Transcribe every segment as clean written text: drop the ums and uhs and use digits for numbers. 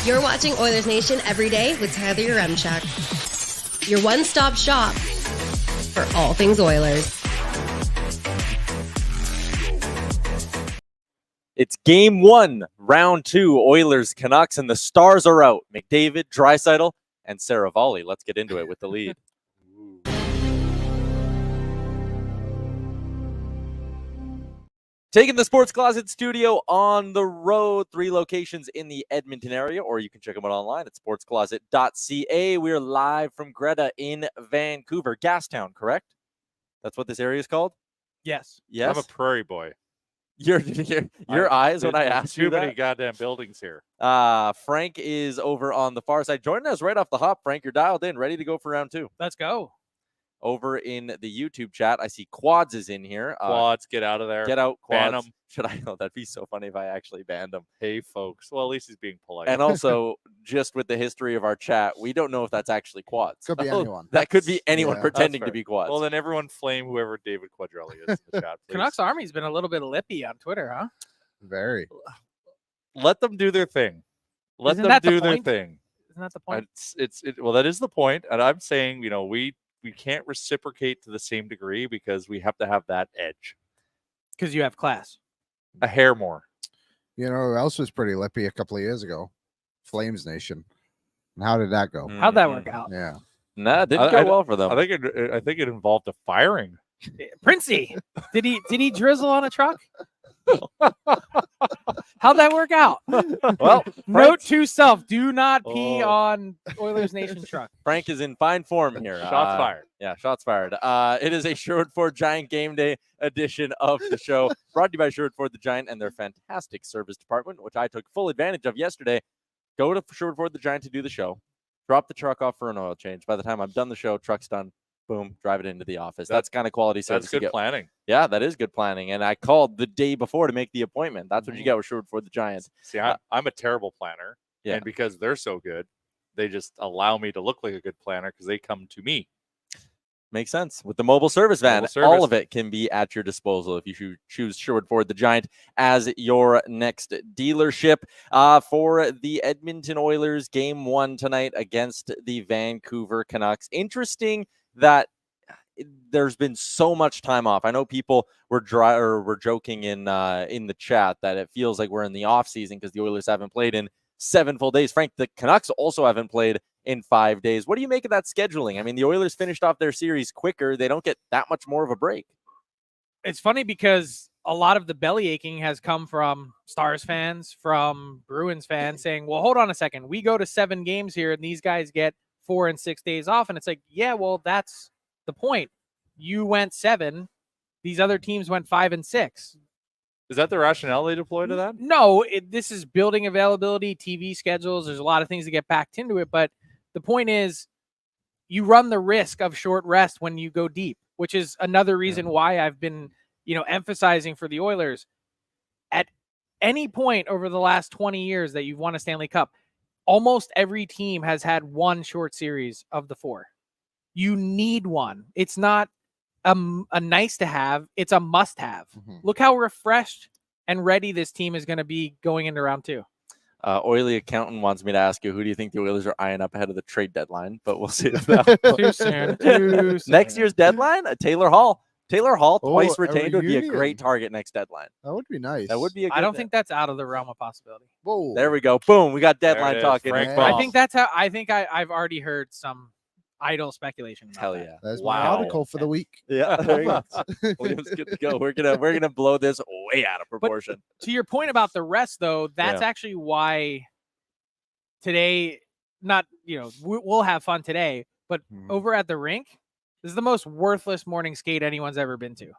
You're watching Oilers Nation Everyday with Tyler Yaremchuk. Your one-stop shop for all things Oilers. It's game one, round two, Oilers-Canucks, and the stars are out. McDavid, Draisaitl, and Saravalli. Let's get into it with the lead. Taking the Sports Closet studio on the road, 3 locations in the Edmonton area, or you can check them out online at sportscloset.ca. We're live from Greta in Vancouver. Gastown, correct? That's what this area is called? Yes. Yes? I'm a prairie boy. Your eyes when I asked you too many that? goddamn buildings here. Frank is over on the far side. Joining us right off the hop, Frank. You're dialed in, ready to go for round 2. Let's go. Over in the YouTube chat, I see Quads is in here. Quads, get out of there. Get out, Quads. Ban 'em. Should I know? That'd be so funny if I actually banned him. Hey, folks. Well, at least he's being polite. And also, just with the history of our chat, we don't know if that's actually Quads. Could be anyone. That could be anyone Yeah. pretending That's to be Quads. well, then everyone flame whoever David Quadrelli is in the chat, please. Canucks Army's been a little bit lippy on Twitter, huh? Very. Let them do their thing. Let Isn't them that the do their point? thing. Isn't that the point? Well, that is the point. And I'm saying, we can't reciprocate to the same degree because we have to have that edge. Because you have class. A hair more. You know who else was pretty lippy a couple of years ago? Flames Nation. And how did that go? How'd that work out? Yeah. Nah, it didn't go well for them. I think it involved a firing. Princey, did he drizzle on a truck? How'd that work out? Well, Note to self: do not pee on Oilers Nation truck. Frank is in fine form here. Shots fired. Yeah, shots fired. It is a Sherwood Ford Giant Game Day edition of the show, brought to you by Sherwood Ford the Giant and their fantastic service department, which I took full advantage of yesterday. Go to Sherwood Ford the Giant to do the show. Drop the truck off for an oil change. By the time I'm done the show, truck's done. Boom, drive it into the office. That's kind of quality service. That's good planning. Yeah, that is good planning. And I called the day before to make the appointment. That's what you get with Sherwood Ford the Giants. See, I'm a terrible planner. Yeah. And because they're so good, they just allow me to look like a good planner because they come to me. Makes sense. With the mobile service van, Mobile service. all of it can be at your disposal if you choose Sherwood Ford the Giant as your next dealership. For the Edmonton Oilers, game 1 tonight against the Vancouver Canucks. Interesting that there's been so much time off. I know people were joking in the chat that it feels like we're in the off season because the Oilers haven't played in 7 full days. Frank, the Canucks also haven't played in 5 days. What do you make of that scheduling? I mean, the Oilers finished off their series quicker. They don't get that much more of a break. It's funny because a lot of the belly aching has come from Stars fans, from Bruins fans saying, well, hold on a second. We go to 7 games here and these guys get 4 and 6 days off. And it's like, yeah, well, that's the point. You went 7. These other teams went 5 and 6. Is that the rationale they deploy to that? No, this is building availability, TV schedules. There's a lot of things that get packed into it. But the point is you run the risk of short rest when you go deep, which is another reason why I've been, emphasizing for the Oilers at any point over the last 20 years that you've won a Stanley Cup, almost every team has had one short series of the 4. You need one. It's not a nice to have. It's a must have. Mm-hmm. Look how refreshed and ready this team is going to be going into round 2. Oily Accountant wants me to ask you, who do you think the Oilers are eyeing up ahead of the trade deadline? But we'll see. Too soon. Next year's deadline, Taylor Hall. Taylor Hall, twice a retained, would be a reunion. great target next deadline. That would be nice. That would be a good I don't think that's out of the realm of possibility. Whoa. There we go. Boom. We got There deadline it is. talking. Frank Yeah. I think that's how. I've already heard some idle speculation. About Hell that. yeah. That's my Wow. article for the week. Yeah. There you go. William's good to go. We're gonna blow this way out of proportion. To your point about the rest, though, that's actually why today, we'll have fun today, but over at the rink, this is the most worthless morning skate anyone's ever been to.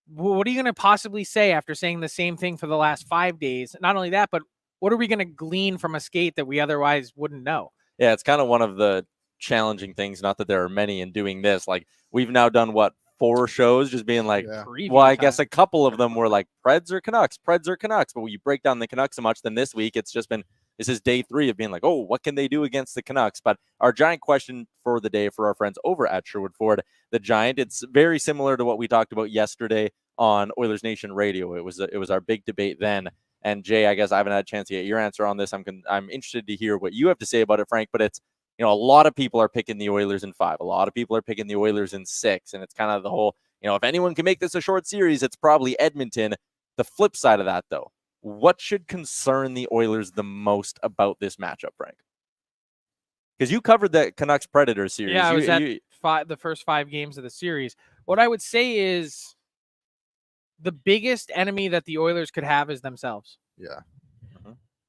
What are you going to possibly say after saying the same thing for the last 5 days? Not only that, but what are we going to glean from a skate that we otherwise wouldn't know? Yeah, it's kind of one of the challenging things, not that there are many in doing this. Like, we've now done 4 shows just being like, Yeah. Preview well, I time. guess a couple of them were like Preds or Canucks. But when you break down the Canucks so much, then this week it's just been, this is day 3 of being like, oh, what can they do against the Canucks? But our giant question for the day for our friends over at Sherwood Ford the Giant, it's very similar to what we talked about yesterday on Oilers Nation Radio. It was our big debate then. And Jay, I guess I haven't had a chance to get your answer on this. I'm interested to hear what you have to say about it, Frank. But it's, a lot of people are picking the Oilers in 5. A lot of people are picking the Oilers in 6. And it's kind of the whole, if anyone can make this a short series, it's probably Edmonton. The flip side of that, though, what should concern the Oilers the most about this matchup, Frank? Because you covered the Canucks Predators series. Yeah, I was at the first 5 games of the series. What I would say is the biggest enemy that the Oilers could have is themselves. Yeah.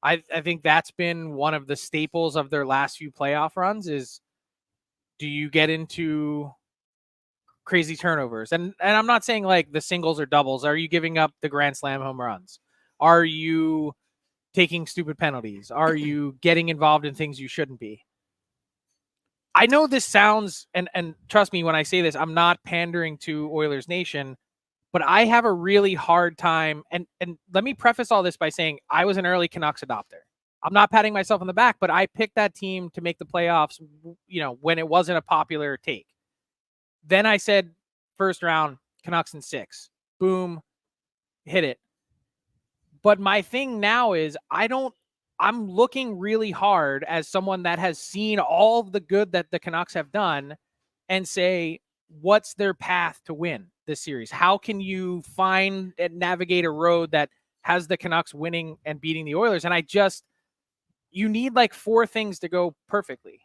I think that's been one of the staples of their last few playoff runs is, do you get into crazy turnovers? And I'm not saying like the singles or doubles. Are you giving up the grand slam home runs? Are you taking stupid penalties? Are you getting involved in things you shouldn't be? I know this sounds, and trust me when I say this, I'm not pandering to Oilers Nation, but I have a really hard time. And let me preface all this by saying I was an early Canucks adopter. I'm not patting myself on the back, but I picked that team to make the playoffs, when it wasn't a popular take. Then I said, first round, Canucks in 6. Boom, hit it. But my thing now is I'm looking really hard as someone that has seen all of the good that the Canucks have done and say, what's their path to win this series? How can you find and navigate a road that has the Canucks winning and beating the Oilers? And you need like 4 things to go perfectly.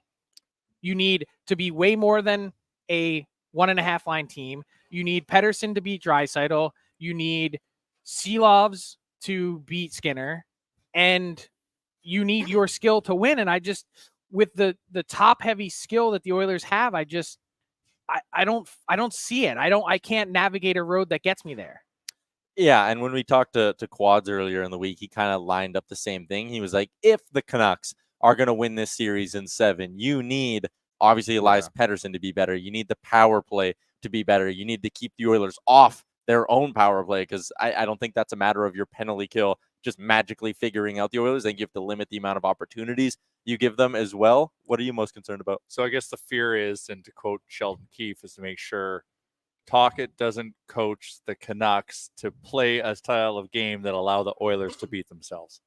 You need to be way more than a 1.5 line team. You need Pettersson to beat Draisaitl. You need Seelovs to beat Skinner. And you need your skill to win. And with the top heavy skill that the Oilers have, I don't see it. I can't navigate a road that gets me there. Yeah, and when we talked to Quads earlier in the week, he kind of lined up the same thing. He was like, if the Canucks are going to win this series in 7, you need, obviously, Elias Pettersson to be better. You need the power play to be better. You need to keep the Oilers off their own power play, because I don't think that's a matter of your penalty kill just magically figuring out the Oilers. I think you have to limit the amount of opportunities you give them as well. What are you most concerned about? So I guess the fear is, and to quote Sheldon Keefe, is to make sure Tocchet doesn't coach the Canucks to play a style of game that allow the Oilers to beat themselves.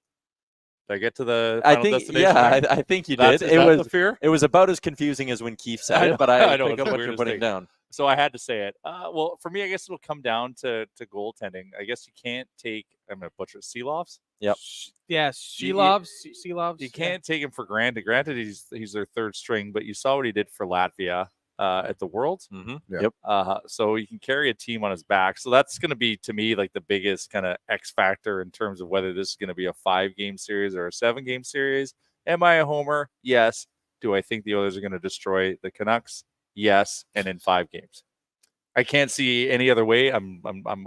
Did I get to the final destination? Yeah, I think you did. It was the fear. It was about as confusing as when Keefe said it, but I pick up what you're putting down. So I had to say it. Well, for me, I guess it'll come down to goaltending. I guess you can't take, I'm going to butcher, Seelovs. Yep. Yeah, Seelovs. You can't take him for granted. Granted, he's their third string, but you saw what he did for Latvia at the Worlds. Mm-hmm. Yep. So he can carry a team on his back. So that's going to be, to me, like the biggest kind of X factor in terms of whether this is going to be a 5-game series or a 7-game series. Am I a homer? Yes. Do I think the Oilers are going to destroy the Canucks? Yes. And in 5 games. I can't see any other way. I'm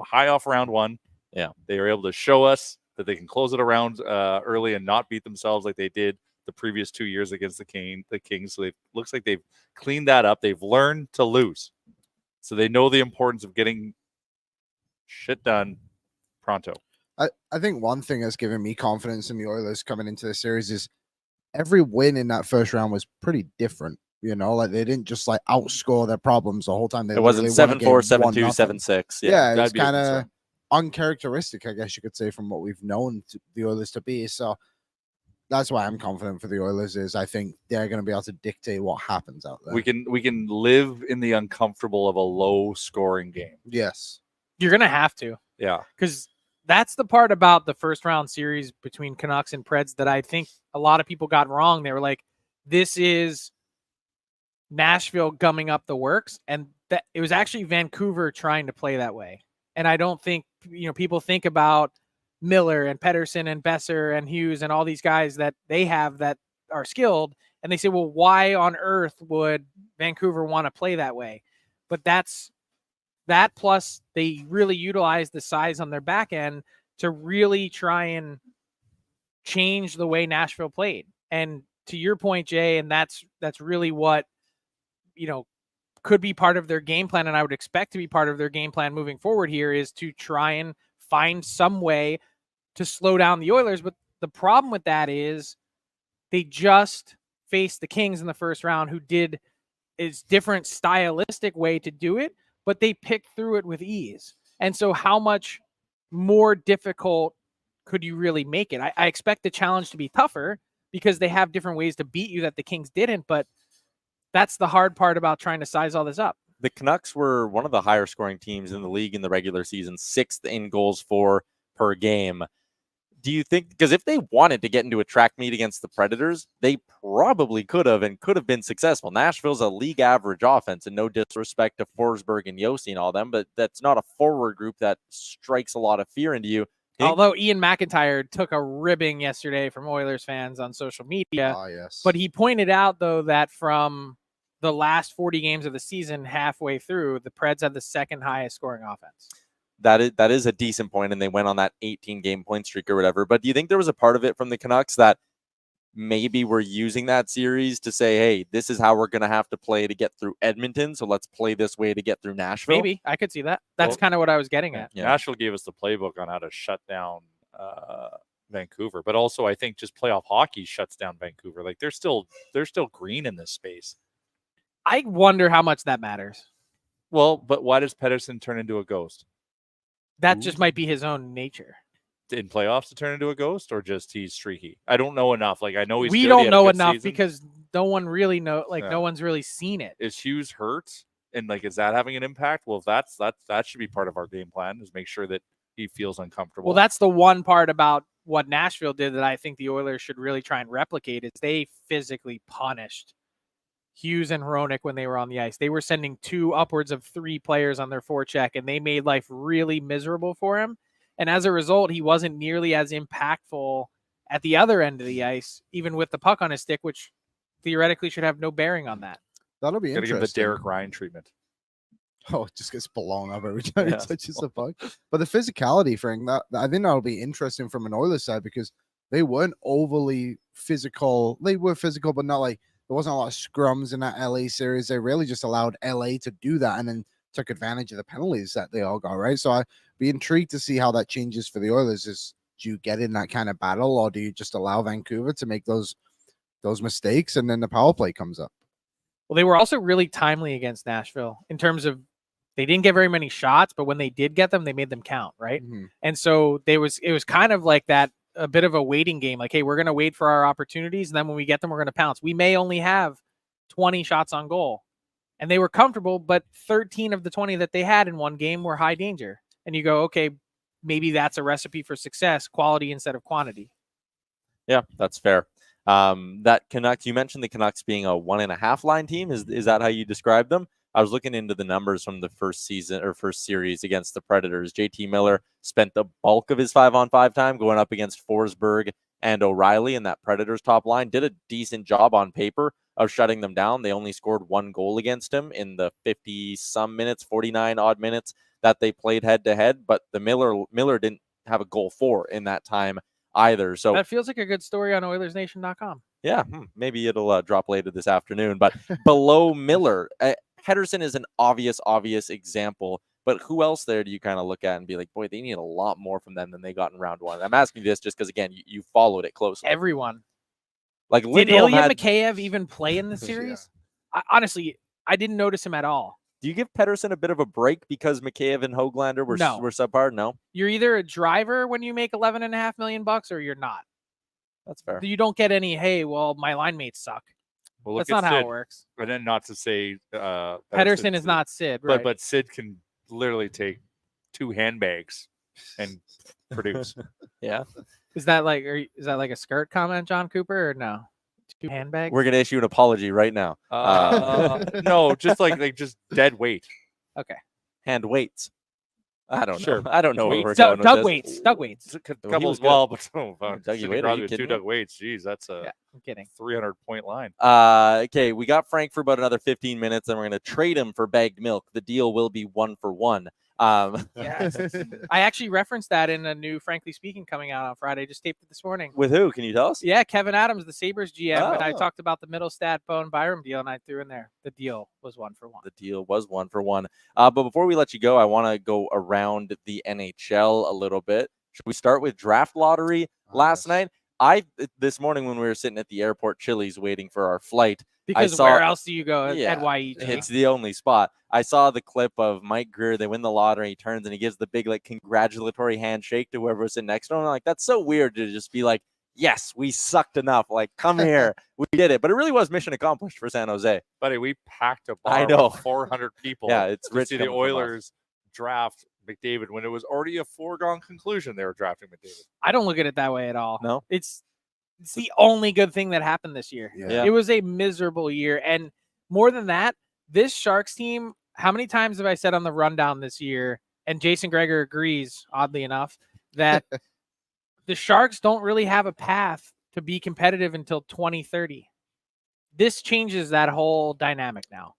high off round 1. Yeah. They were able to show us that they can close it around early and not beat themselves like they did the previous 2 years against the Kings. So it looks like they've cleaned that up. They've learned to lose. So they know the importance of getting shit done pronto. I think one thing that's given me confidence in the Oilers coming into the series is every win in that first round was pretty different. Like they didn't just like outscore their problems the whole time. It wasn't 7-4, 7-2, 7-6. Yeah, it was kind of uncharacteristic, I guess you could say, from what we've known the Oilers to be. So that's why I'm confident for the Oilers. Is I think they're going to be able to dictate what happens out there. We can live in the uncomfortable of a low scoring game. Yes, you're going to have to. Yeah, because that's the part about the first round series between Canucks and Preds that I think a lot of people got wrong. They were like, this is Nashville gumming up the works, and that it was actually Vancouver trying to play that way. And I don't think people think about Miller and Pettersson and Besser and Hughes and all these guys that they have that are skilled, and they say, well, why on earth would Vancouver want to play that way? But that's that, plus they really utilize the size on their back end to really try and change the way Nashville played. And to your point, Jay, and that's really what could be part of their game plan, and I would expect to be part of their game plan moving forward here, is to try and find some way to slow down the Oilers. But the problem with that is they just faced the Kings in the first round, who did is different stylistic way to do it, but they picked through it with ease. And so how much more difficult could you really make it? I expect the challenge to be tougher because they have different ways to beat you that the Kings didn't, but that's the hard part about trying to size all this up. The Canucks were one of the higher scoring teams in the league in the regular season, 6th in goals for per game. Do you think, because if they wanted to get into a track meet against the Predators, they probably could have been successful. Nashville's a league average offense, and no disrespect to Forsberg and Yossi and all them, but that's not a forward group that strikes a lot of fear into you. Although Ian McIntyre took a ribbing yesterday from Oilers fans on social media. Yes. But he pointed out, though, that from the last 40 games of the season, halfway through, the Preds had the second highest scoring offense. That is a decent point, and they went on that 18-game point streak or whatever. But do you think there was a part of it from the Canucks that maybe we're using that series to say, hey, this is how we're going to have to play to get through Edmonton, so let's play this way to get through Nashville? Maybe. I could see that. That's kind of what I was getting at. Yeah. Nashville gave us the playbook on how to shut down Vancouver, but also I think just playoff hockey shuts down Vancouver. Like they're still green in this space. I wonder how much that matters. Well, but why does Pettersson turn into a ghost? That just might be his own nature. In playoffs to turn into a ghost, or just he's streaky? I don't know enough. Like I know he's. We good. don't He had a know good enough season. because no one really no one's really seen it. Is Hughes hurt, and like is that having an impact? Well, that should be part of our game plan, is make sure that he feels uncomfortable. Well, that's the one part about what Nashville did that I think the Oilers should really try and replicate is they physically punished Hughes and Hronek when they were on the ice. They were sending 2 upwards of 3 players on their forecheck, and they made life really miserable for him. And as a result, he wasn't nearly as impactful at the other end of the ice, even with the puck on his stick, which theoretically should have no bearing on that. That'll be Gotta interesting. give the Derek Ryan treatment. Oh, it just gets blown up every time Yeah. he touches the puck. But the physicality thing, I think that'll be interesting from an Oilers side because they weren't overly physical. They were physical, but not like there wasn't a lot of scrums in that LA series. They really just allowed LA to do that and then took advantage of the penalties that they all got, right? So I'd be intrigued to see how that changes for the Oilers. Do you get in that kind of battle, or do you just allow Vancouver to make those mistakes and then the power play comes up? Well, they were also really timely against Nashville in terms of they didn't get very many shots, but when they did get them, they made them count, right? Mm-hmm. And so it was kind of like that, a bit of a waiting game. Like, hey, we're going to wait for our opportunities, and then when we get them, we're going to pounce. We may only have 20 shots on goal. And they were comfortable, but 13 of the 20 that they had in one game were high danger. And you go, okay, maybe that's a recipe for success, quality instead of quantity. Yeah, that's fair. That Canucks, you mentioned the Canucks being a 1.5 line team. Is that how you describe them? I was looking into the numbers from the first series against the Predators. JT Miller spent the bulk of his 5-on-5 time going up against Forsberg and O'Reilly, and that Predators top line did a decent job on paper of shutting them down. They only scored 1 goal against him in the 50-some minutes, 49-odd minutes that they played head-to-head, but the Miller didn't have a goal for in that time either. So that feels like a good story on Oilersnation.com. Yeah, maybe it'll drop later this afternoon. But below Miller, Pettersson is an obvious example. But who else there do you kind of look at and be like, boy, they need a lot more from them than they got in round 1? I'm asking this just because, again, you followed it closely. Everyone. Like Did Lindholm Ilya had... Mikheyev even play in the series? Honestly, I didn't notice him at all. Do you give Pettersson a bit of a break because Mikheyev and Höglander were subpar? No. You're either a driver when you make $11.5 million or you're not. That's fair. You don't get any, hey, well, my line mates suck. Well, that's not how it works. And then not to say Pettersson is not Sid, right? But Sid can literally take 2 handbags and produce. Yeah. Is that like a skirt comment, John Cooper, or no? 2 handbags? We're gonna issue an apology right now. No, just like just dead weight. Okay. Hand weights. I don't know. Sure. I don't know where we're Doug going with this. Doug Waits. A he couple was as well, good. but Dougie Waite, are you kidding 2 me? Doug Waits. Geez, that's a I'm kidding. 300-point line. Okay, we got Frank for about another 15 minutes, and we're going to trade him for bagged milk. The deal will be 1 for 1. Yes. I actually referenced that in a new Frankly Speaking coming out on Friday. Just taped it this morning. With who? Can you tell us? Yeah, Kevin Adams, the Sabres GM, and I Oh. talked about the Middlestat Bone Byram deal, and I threw in there the deal was 1 for 1. The deal was 1 for 1. But before we let you go, I want to go around the NHL a little bit. Should we start with draft lottery last night? This morning when we were sitting at the airport Chili's waiting for our flight, Because where else do you go at YEG? It's the only spot. I saw the clip of Mike Greer. They win the lottery. He turns and he gives the big like congratulatory handshake to whoever was sitting next to him. I'm like, that's so weird to just be like, yes, we sucked enough. Like, come here. We did it. But it really was mission accomplished for San Jose. Buddy, we packed a bar I know. with 400 people. Yeah, it's to rich see the coming from us. Oilers draft McDavid when it was already a foregone conclusion they were drafting McDavid. I don't look at it that way at all. No? It's the only good thing that happened this year. Yeah. It was a miserable year. And more than that, this Sharks team, how many times have I said on the rundown this year, and Jason Gregor agrees, oddly enough, that the Sharks don't really have a path to be competitive until 2030. This changes that whole dynamic now.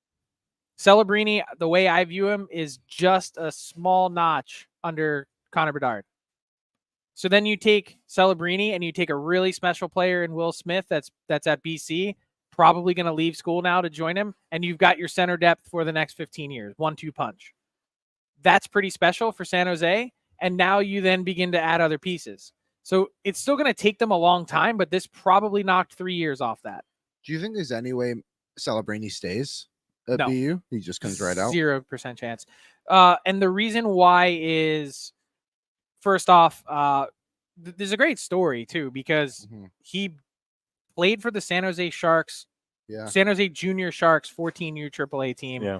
Celebrini, the way I view him, is just a small notch under Connor Bedard. So then you take Celebrini and you take a really special player in Will Smith that's at BC, probably going to leave school now to join him, and you've got your center depth for the next 15 years, 1-2 punch. That's pretty special for San Jose, and now you then begin to add other pieces. So it's still going to take them a long time, but this probably knocked 3 years off that. Do you think there's any way Celebrini stays at No. BU? He just comes right out. 0% chance. And the reason why is, first off, there's a great story too, because he played for the San Jose Sharks, San Jose Junior Sharks 14U AAA team. Yeah.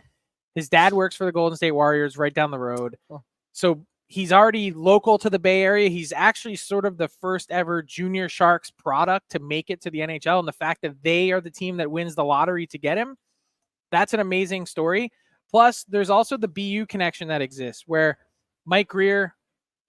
His dad works for the Golden State Warriors right down the road. Oh. So he's already local to the Bay Area. He's actually sort of the first ever Junior Sharks product to make it to the NHL. And the fact that they are the team that wins the lottery to get him, that's an amazing story. Plus, there's also the BU connection that exists where Mike Greer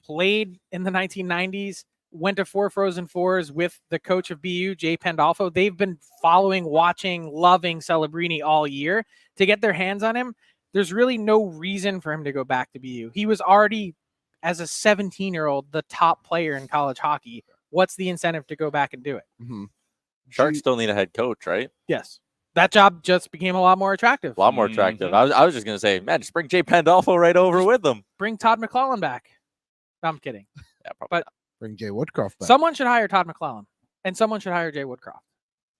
played in the 1990s, went to 4 Frozen Fours with the coach of BU, Jay Pandolfo. They've been following, watching, loving Celebrini all year. To get their hands on him, there's really no reason for him to go back to BU. He was already, as a 17-year-old, the top player in college hockey. What's the incentive to go back and do it? Sharks still need a head coach, right? Yes. That job just became a lot more attractive. A lot more attractive. I was just going to say, man, just bring Jay Pandolfo right over with them. Bring Todd McClellan back. No, I'm kidding. Yeah, probably. But bring Jay Woodcroft back. Someone should hire Todd McClellan, and someone should hire Jay Woodcroft.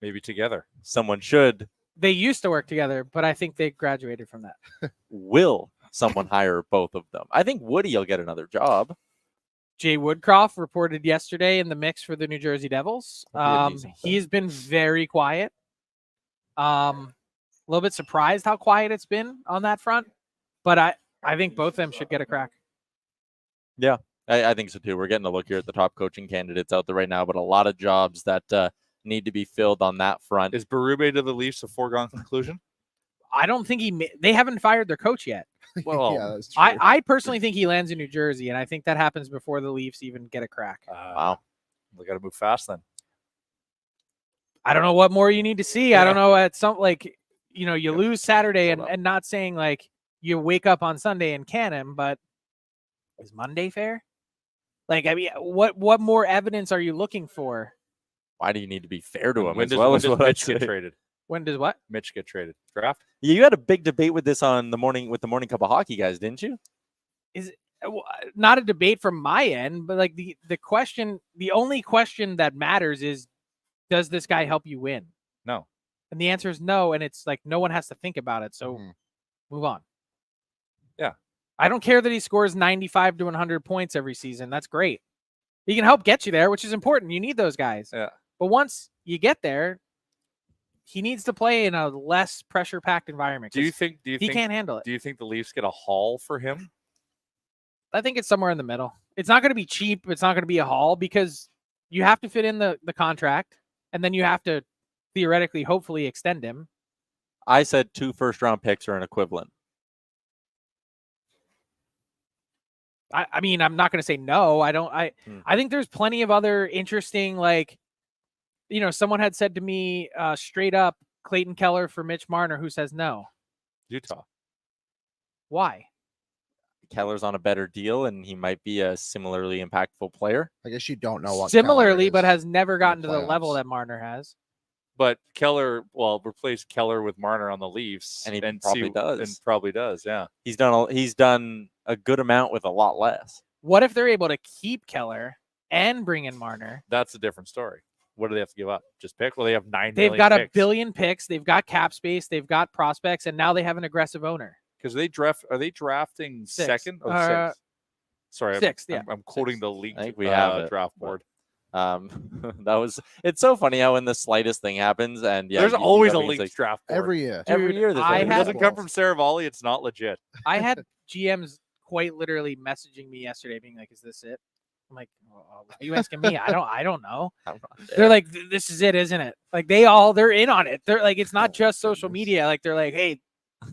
Maybe together. Someone should. They used to work together, but I think they graduated from that. Will someone hire both of them? I think Woody will get another job. Jay Woodcroft reported yesterday in the mix for the New Jersey Devils. He's been very quiet. A little bit surprised how quiet it's been on that front, but I think both of them should get a crack. Yeah, I think so too. We're getting a look here at the top coaching candidates out there right now, but a lot of jobs that need to be filled on that front. Is Berube to the Leafs a foregone conclusion? I don't think they haven't fired their coach yet. Well, yeah, that's true. I personally think he lands in New Jersey, and I think that happens before the Leafs even get a crack. Wow. We got to move fast then. I don't know what more you need to see. Yeah. I don't know, at some, like, you know, you lose Saturday and not saying like you wake up on Sunday and can him, but is Monday fair? Like, I mean, what more evidence are you looking for? Why do you need to be fair to him When as does, well when as does what I'd Mitch get say? traded? When does what? Mitch get traded? Draft? You had a big debate with this on the morning with the Morning Cup of Hockey guys, didn't you? Is not a debate from my end, but like the question, the only question that matters is, does this guy help you win? No. And the answer is no. And it's like, no one has to think about it. So move on. Yeah. I don't care that he scores 95 to 100 points every season. That's great. He can help get you there, which is important. You need those guys. Yeah. But once you get there, he needs to play in a less pressure-packed environment. Do you think he can't handle it? Do you think the Leafs get a haul for him? I think it's somewhere in the middle. It's not going to be cheap. It's not going to be a haul because you have to fit in the contract, and then you have to theoretically, hopefully, extend him. I said 2 first-round picks are an equivalent. I mean, I'm not going to say no. I think there's plenty of other interesting, like, you know, someone had said to me straight up, Clayton Keller for Mitch Marner, who says no. Utah. Why? Keller's on a better deal, and he might be a similarly impactful player. I guess you don't know what Similarly, Keller but is has never gotten to the playoffs. level that Marner has. But Keller, replace Keller with Marner on the Leafs, And he probably does. And probably does, yeah. He's done a good amount with a lot less. What if they're able to keep Keller and bring in Marner. That's a different story. What do they have to give up? Just pick? Well, they have 9 They've million got picks. $1 billion picks. They've got cap space. They've got prospects, and now they have an aggressive owner. Because are they drafting Sixth. second? Sixth. Sorry, Sixth, yeah. I'm quoting the league I think we have it, draft board. It's so funny how when the slightest thing happens, and There's you always a got me, it's leaked draft board. Every year. every Dude, year. There's I always If it had- doesn't come from Saravalli, it's not legit. I had GMs quite literally messaging me yesterday, being like, "Is this it?" I'm like, "Why are you asking me? I don't know." I'm not there. They're like, "This is it, isn't it?" Like they're in on it. They're like, it's not just social media. Like they're like, "Hey,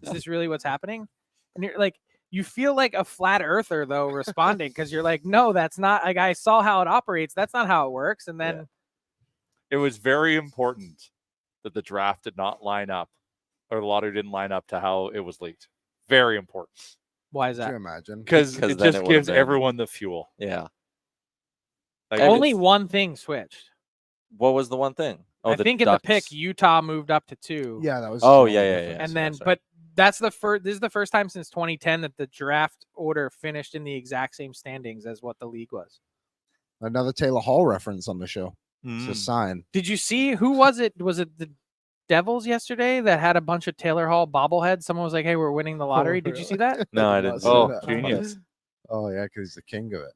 is this really what's happening?" And you're like, you feel like a flat earther though responding because you're like, "No, that's not. Like I saw how it operates. That's not how it works." And then It was very important that the draft did not line up, or the lottery didn't line up to how it was leaked. Very important. why is Can you that? imagine? Because Because it then it just would've gives been- everyone the fuel. Yeah. Like, Only it's- one thing switched. What was the one thing? Oh, I think in the pick, Ducks. Utah moved up to 2. Yeah, that was. Oh, the yeah, only yeah, difference. And then, sorry. but that's the first. This is the first time since 2010 that the draft order finished in the exact same standings as what the league was. Another Taylor Hall reference on the show. It's a Mm. sign. Did you see who was it? Was it the Devils yesterday that had a bunch of Taylor Hall bobbleheads? Someone was like, "Hey, we're winning the lottery." Did you see that? No, I did didn't not see see Oh, that. genius. Oh yeah, because he's the king of it.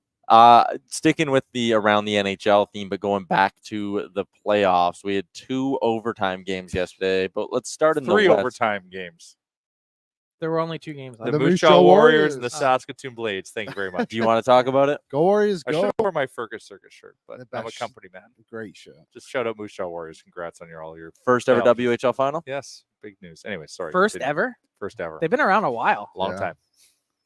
Sticking with the around the NHL theme, but going back to the playoffs, we had 2 overtime games yesterday. But let's start in 3 the West. overtime games. There were only 2 games The left. The Moose Moose Jaw Jaw Warriors and the Warriors. Saskatoon Blades. Thank you very much. Do you want to talk about it? Go Warriors, I should go! have worn my Circus Circus shirt, but The I'm a best. company man. Great shirt. Just shout out Moose Jaw Warriors. Congrats on all your First ever playoff. WHL final? Yes, big news. Anyway, sorry. First continue. ever. First ever. They've been around a while. Long Yeah. time.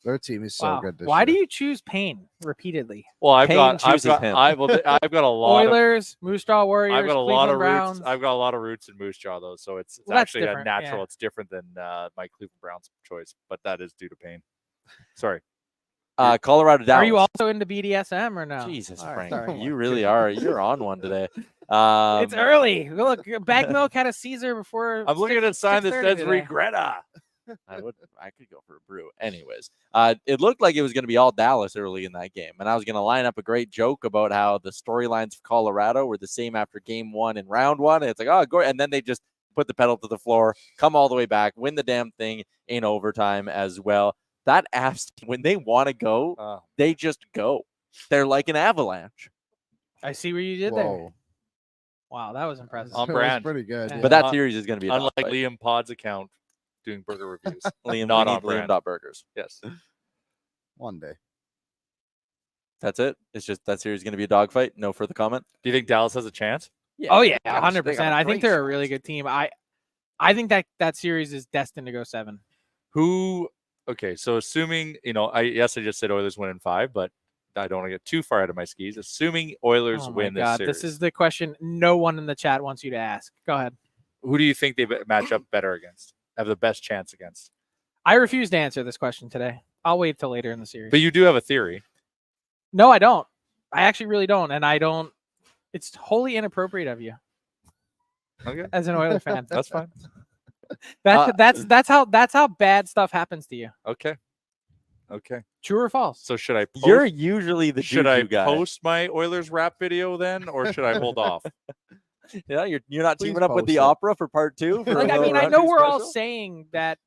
Their team is so Wow. good. This Why do year. you choose Payne repeatedly? Well, I've Payne got chooses him. I've got a lot of Oilers, Moose Jaw Warriors, I've got a Cleveland lot of Browns. roots. I've got a lot of roots in Moose Jaw though, so it's Well, that's actually a different, natural. yeah. It's different than my Cleveland Browns choice, but that is due to pain. Sorry. Colorado Dallas. Are you also into BDSM or no? Jesus, All right, Frank. sorry. Oh my You really are. You're on one today. It's early. Look, Bag Milk had a Caesar before. I'm looking at a sign that 6:30 says today. Regretta. I could go for a brew. Anyways, it looked like it was going to be all Dallas early in that game, and I was going to line up a great joke about how the storylines for Colorado were the same after game 1 and round 1. And it's like, oh, go, and then they just put the pedal to the floor, come all the way back, win the damn thing in overtime as well. That Avs, when they want to go, they just go. They're like an avalanche. I see what you did there. Whoa. Wow, that was impressive. On That was brand. pretty good. Yeah. Yeah. But that series is going to be a Unlike dogfight. Liam Pod's account doing burger reviews. Liam, not we on need brand. Liam dot burgers. Yes. One day. That's it. It's just that series is going to be a dogfight. No further comment. Do you think Dallas has a chance? Oh yeah, gosh, 100%. they got a I think great they're a shot. really good team. I think that series is destined to go 7. Who? Okay, so assuming I just said Oilers win in 5, but I don't want to get too far out of my skis. Assuming Oilers Oh my win this God, series, this is the question no one in the chat wants you to ask. Go ahead. who do you think they match up better against? Have the best chance against? I refuse to answer this question today. I'll wait till later in the series. But you do have a theory. No, I don't. I actually really don't, and I don't. It's wholly inappropriate of you Okay, as an Oilers fan. that's fine. That's how bad stuff happens to you. Okay. True or false? So should I? Post, You're usually the should I juju guy. post my Oilers rap video then, or should I hold off? Yeah, you're not Please teaming up with the post it. opera for part 2. For Like, I the mean, I rugby know we're all special? saying that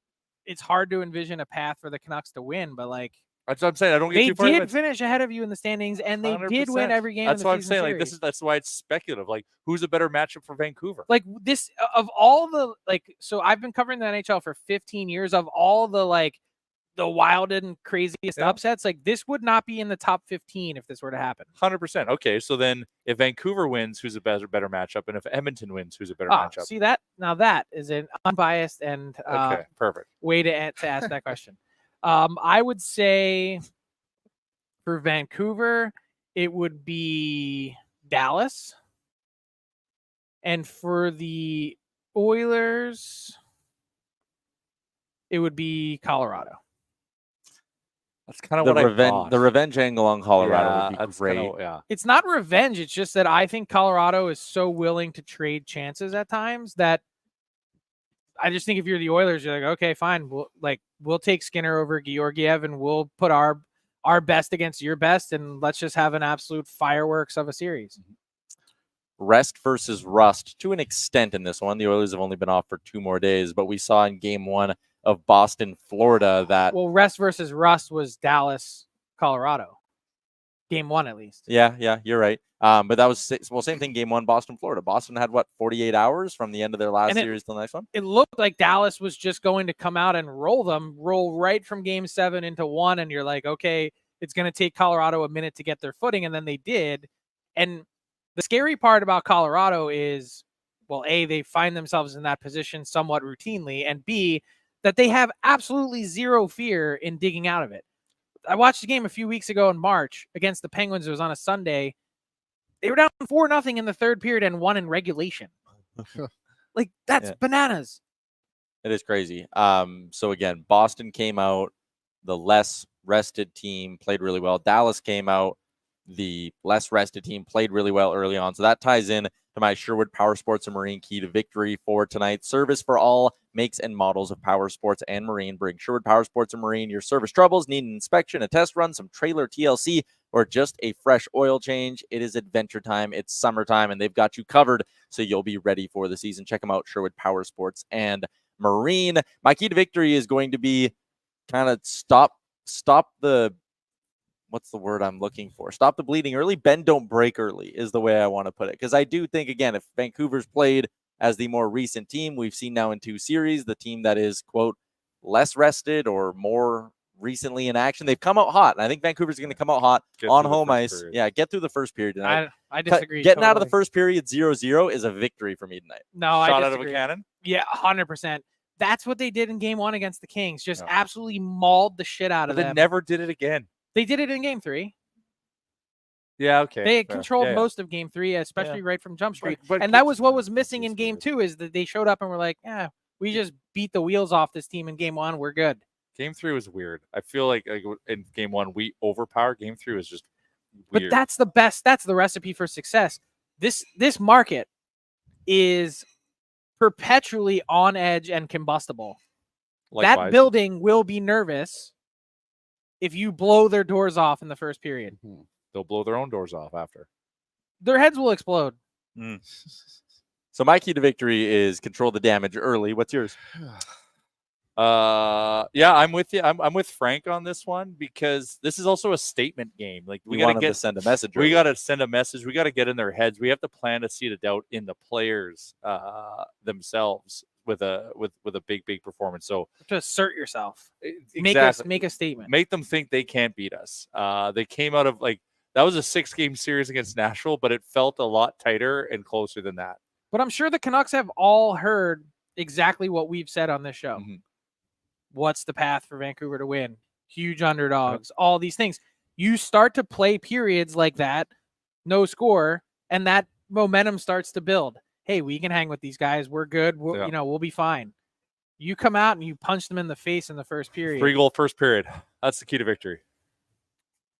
it's hard to envision a path for the Canucks to win, but like That's what I'm saying. I don't get they too far. did finish ahead of you in the standings, and they did win 100%. every game. That's in the what I'm season saying. Like series. that's why it's speculative. Like who's a better matchup for Vancouver? Like this of all the so I've been covering the NHL for 15 years. Of all the wild and craziest Yeah. upsets, like this would not be in the top 15 if this were to happen. 100%. Okay, so then if Vancouver wins, who's a better matchup, and if Edmonton wins, who's a better Ah, matchup? see that? Now that is an unbiased and Okay, perfect. way to ask that question. I would say for Vancouver, it would be Dallas. And for the Oilers, it would be Colorado. That's kind of The what I revenge, thought. the revenge angle on Colorado Yeah, would be that's great. kinda- yeah. It's not revenge. It's just that I think Colorado is so willing to trade chances at times that I just think if you're the Oilers, you're like, okay, fine. We'll take Skinner over Georgiev and we'll put our our best against your best, and let's just have an absolute fireworks of a series. Rest versus rust to an extent in this one. The Oilers have only been off for 2 more days, but we saw in game 1 of Boston, Florida that. Well, rest versus rust was Dallas, Colorado. Game 1, at least. Yeah, you're right. But that was same thing. Game 1, Boston, Florida. Boston had 48 hours from the end of their last series to the next one. It looked like Dallas was just going to come out and roll right from game 7 into 1. And you're like, okay, it's going to take Colorado a minute to get their footing. And then they did. And the scary part about Colorado is, well, A, they find themselves in that position somewhat routinely, and B, that they have absolutely zero fear in digging out of it. I watched a game a few weeks ago in March against the Penguins. It was on a Sunday. They were down 4-0 in the third period and won in regulation. Like, that's bananas. It is crazy. So again, Boston came out, the less rested team played really well. Dallas came out, the less rested team played really well early on. So that ties in to my Sherwood Power Sports and Marine key to victory for tonight. Service for all makes and models of power sports and marine. Bring Sherwood Power Sports and Marine your service troubles. Need an inspection, a test run, some trailer TLC, or just a fresh oil change. It is adventure time. It's summertime, and they've got you covered, so you'll be ready for the season. Check them out, Sherwood Power Sports and Marine. My key to victory is going to be kind of stop the, what's the word I'm looking for? Stop the bleeding early. Bend, don't break early is the way I want to put it. Because I do think, again, if Vancouver's played as the more recent team, we've seen now in 2 series, the team that is, quote, less rested or more recently in action, they've come out hot. And I think Vancouver's going to come out hot on home ice. Period. Yeah, get through the first period tonight. I disagree. Getting out of the first period 0-0 is a victory for me tonight. No, Shot I disagree. out of a cannon? Yeah, 100%. That's what they did in game 1 against the Kings. Just absolutely mauled the shit out of them. They never did it again. They did it in game 3. Yeah, okay. They controlled most of game 3, especially right from Jump Street. And that was what was missing in game 2, is that they showed up and were like, yeah, we just beat the wheels off this team in game 1. We're good. Game 3 was weird. I feel like in game 1, we overpowered. Game 3 was just weird. But that's the best. That's the recipe for success. This market is perpetually on edge and combustible. Likewise. That building will be nervous if you blow their doors off in the first period. They'll blow their own doors off after. Their heads will explode. So my key to victory is control the damage early. What's yours? Yeah, I'm with you. I'm with Frank on this one, because this is also a statement game. Like, we got to send a message. We got to send a message. We got to get in their heads. We have to plant a seed of doubt in the players themselves with a big performance. So to assert yourself, exactly. make a statement, make them think they can't beat us. They came out of that was a 6-game series against Nashville, but it felt a lot tighter and closer than that. But I'm sure the Canucks have all heard exactly what we've said on this show. What's the path for Vancouver to win? Huge underdogs, all these things. You start to play periods like that, no score, and that momentum starts to build. Hey, we can hang with these guys. We're good. We'll be fine. You come out and you punch them in the face in the first period. 3-goal first period. That's the key to victory.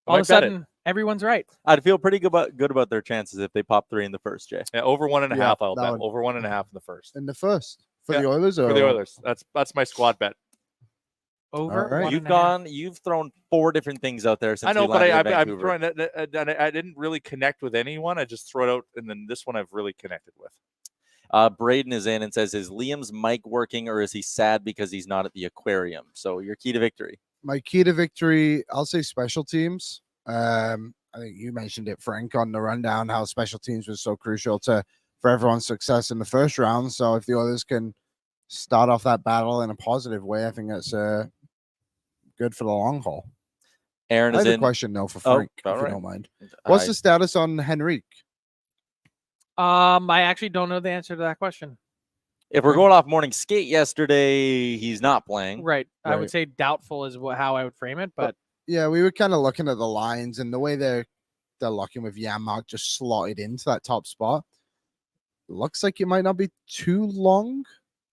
All of a sudden, everyone's right. I'd feel pretty good about their chances if they pop 3 in the first, Jay. Yeah, over 1.5. I'll bet over 1.5 in the first. In the first for the Oilers, for the Oilers. That's my squad bet. Over. Right. You've thrown 4 different things out there since I know, we but landed I'm throwing that. I didn't really connect with anyone. I just throw it out, and then this one I've really connected with. Braden is in and says, is Liam's mic working, or is he sad because he's not at the aquarium? So your key to victory. My key to victory, I'll say special teams. I think you mentioned it, Frank, on the rundown, how special teams was so crucial for everyone's success in the first round. So if the Oilers can start off that battle in a positive way, I think that's good for the long haul. Aaron I is have in. a question though for Frank, if you don't mind. What's the status on Henrique? I actually don't know the answer to that question. If we're going off morning skate yesterday, he's not playing. Right. I would say doubtful is how I would frame it, but yeah, we were kind of looking at the lines and the way they're looking with Janmark just slotted into that top spot. Looks like it might not be too long.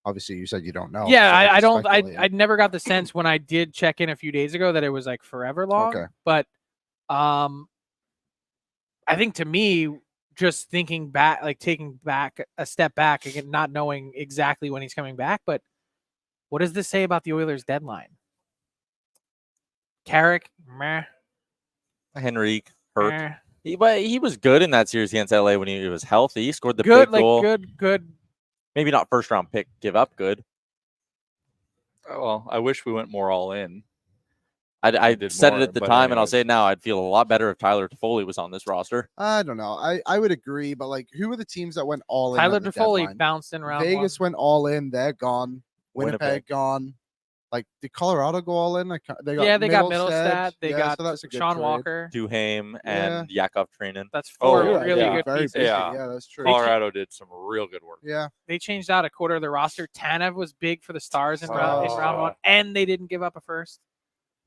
Obviously, you said you don't know. Yeah, I never got the sense when I did check in a few days ago that it was like forever long. Okay. But I think, to me, just thinking back, like taking back a step back, again, not knowing exactly when he's coming back, but what does this say about the Oilers' deadline? Carrick, meh. Henrique hurt. Eh. But he was good in that series against LA when he was healthy. He scored the Good, big goal. good. Maybe not first round pick, give up good. Oh, well, I wish we went more all in. I did said more, it at the but time, and I'll anyways. say it now. I'd feel a lot better if Tyler Toffoli was on this roster. I don't know. I would agree, but like, who were the teams that went all in? Tyler at the Toffoli deadline? bounced in round Vegas one. went all in. They're gone. Winnipeg Winnipeg. gone. Like, did Colorado go all in? They got They got Middlestat. They got so that's a good Sean trade. Walker. Duhaime and Yakov Trenin. That's Oh, four you're right. really Yeah. good Very pieces. busy. Yeah. Yeah, that's true. Colorado did some real good work. Yeah. They changed out a quarter of the roster. Tanev was big for the Stars in round Oh. one, and they didn't give up a first.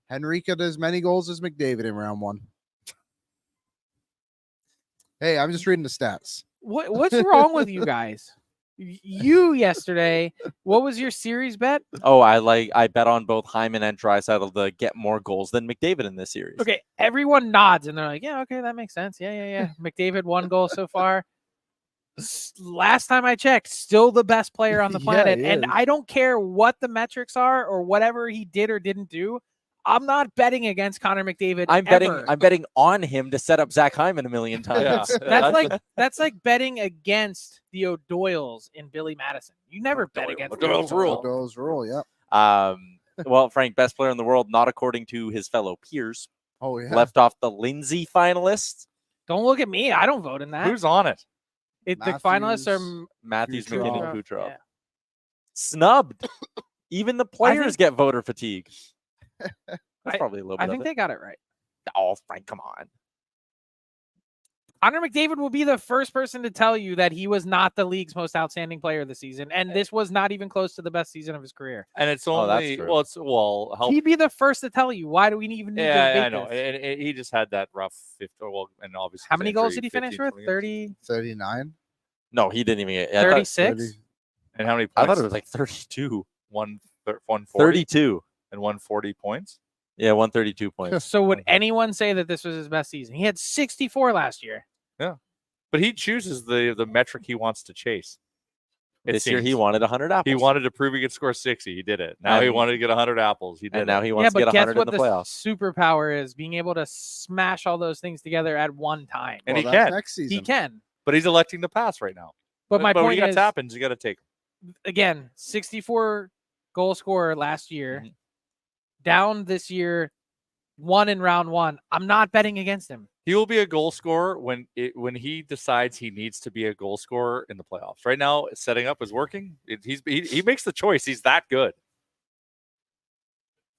Henrique had as many goals as McDavid in round one. Hey, I'm just reading the stats. What's wrong with you guys? You yesterday, what was your series bet? Oh, I bet on both Hyman and Draisaitl to get more goals than McDavid in this series. Okay, everyone nods and they're like, yeah, okay, that makes sense. Yeah. McDavid 1 goal so far. Last time I checked, still the best player on the Yeah, planet. he And is. I don't care what the metrics are or whatever he did or didn't do. I'm not betting against Connor McDavid. I'm ever. betting on him to set up Zach Hyman a million times. Yeah. That's like betting against the O'Doyles in Billy Madison. You never bet against the O'Doyle's O'Doyles. rule. Those rule, yeah. Well, Frank, best player in the world, not according to his fellow peers. Oh yeah. Left off the Lindsay finalists. Don't look at me. I don't vote in that. Who's on it? The finalists are Matthews, Kucherov. McKinnon, Kucherov. Yeah. Snubbed. Even the players get voter fatigue. That's probably a little bit I think of it. they got it right. Oh, Frank, come on. Connor McDavid will be the first person to tell you that he was not the league's most outstanding player this season, and this was not even close to the best season of his career. And it's Oh, that's only true. help. He'd be the first to tell you. Why do we even need to Yeah, debate I know. this? And he just had that rough 50. Well, and obviously, How his many goals injury, did he finish 15, with? 20. 30, 39. No, he didn't even get 36? And how many points? I thought it was like 32. 140 32. and 140 points. Yeah, 132 points. So would anyone say that this was his best season? He had 64 last year. But he chooses the metric he wants to chase. It This year he seems. wanted 100 apples. He wanted to prove he could score 60. He did it. Now he And- wanted to get 100 apples. He did and now it. he wants to but get guess 100 what in the playoffs. superpower is? Being able to smash all those things together at one time. And Well, he that's can. next season. He can. But he's electing to pass right now. But my when point you got is, tap-ins, you got to take them. again, 64 goal scorer last year, Mhm. down this year, 1 in round 1. I'm not betting against him. He will be a goal scorer when he decides he needs to be a goal scorer in the playoffs. Right now, setting up is working. He makes the choice. He's that good.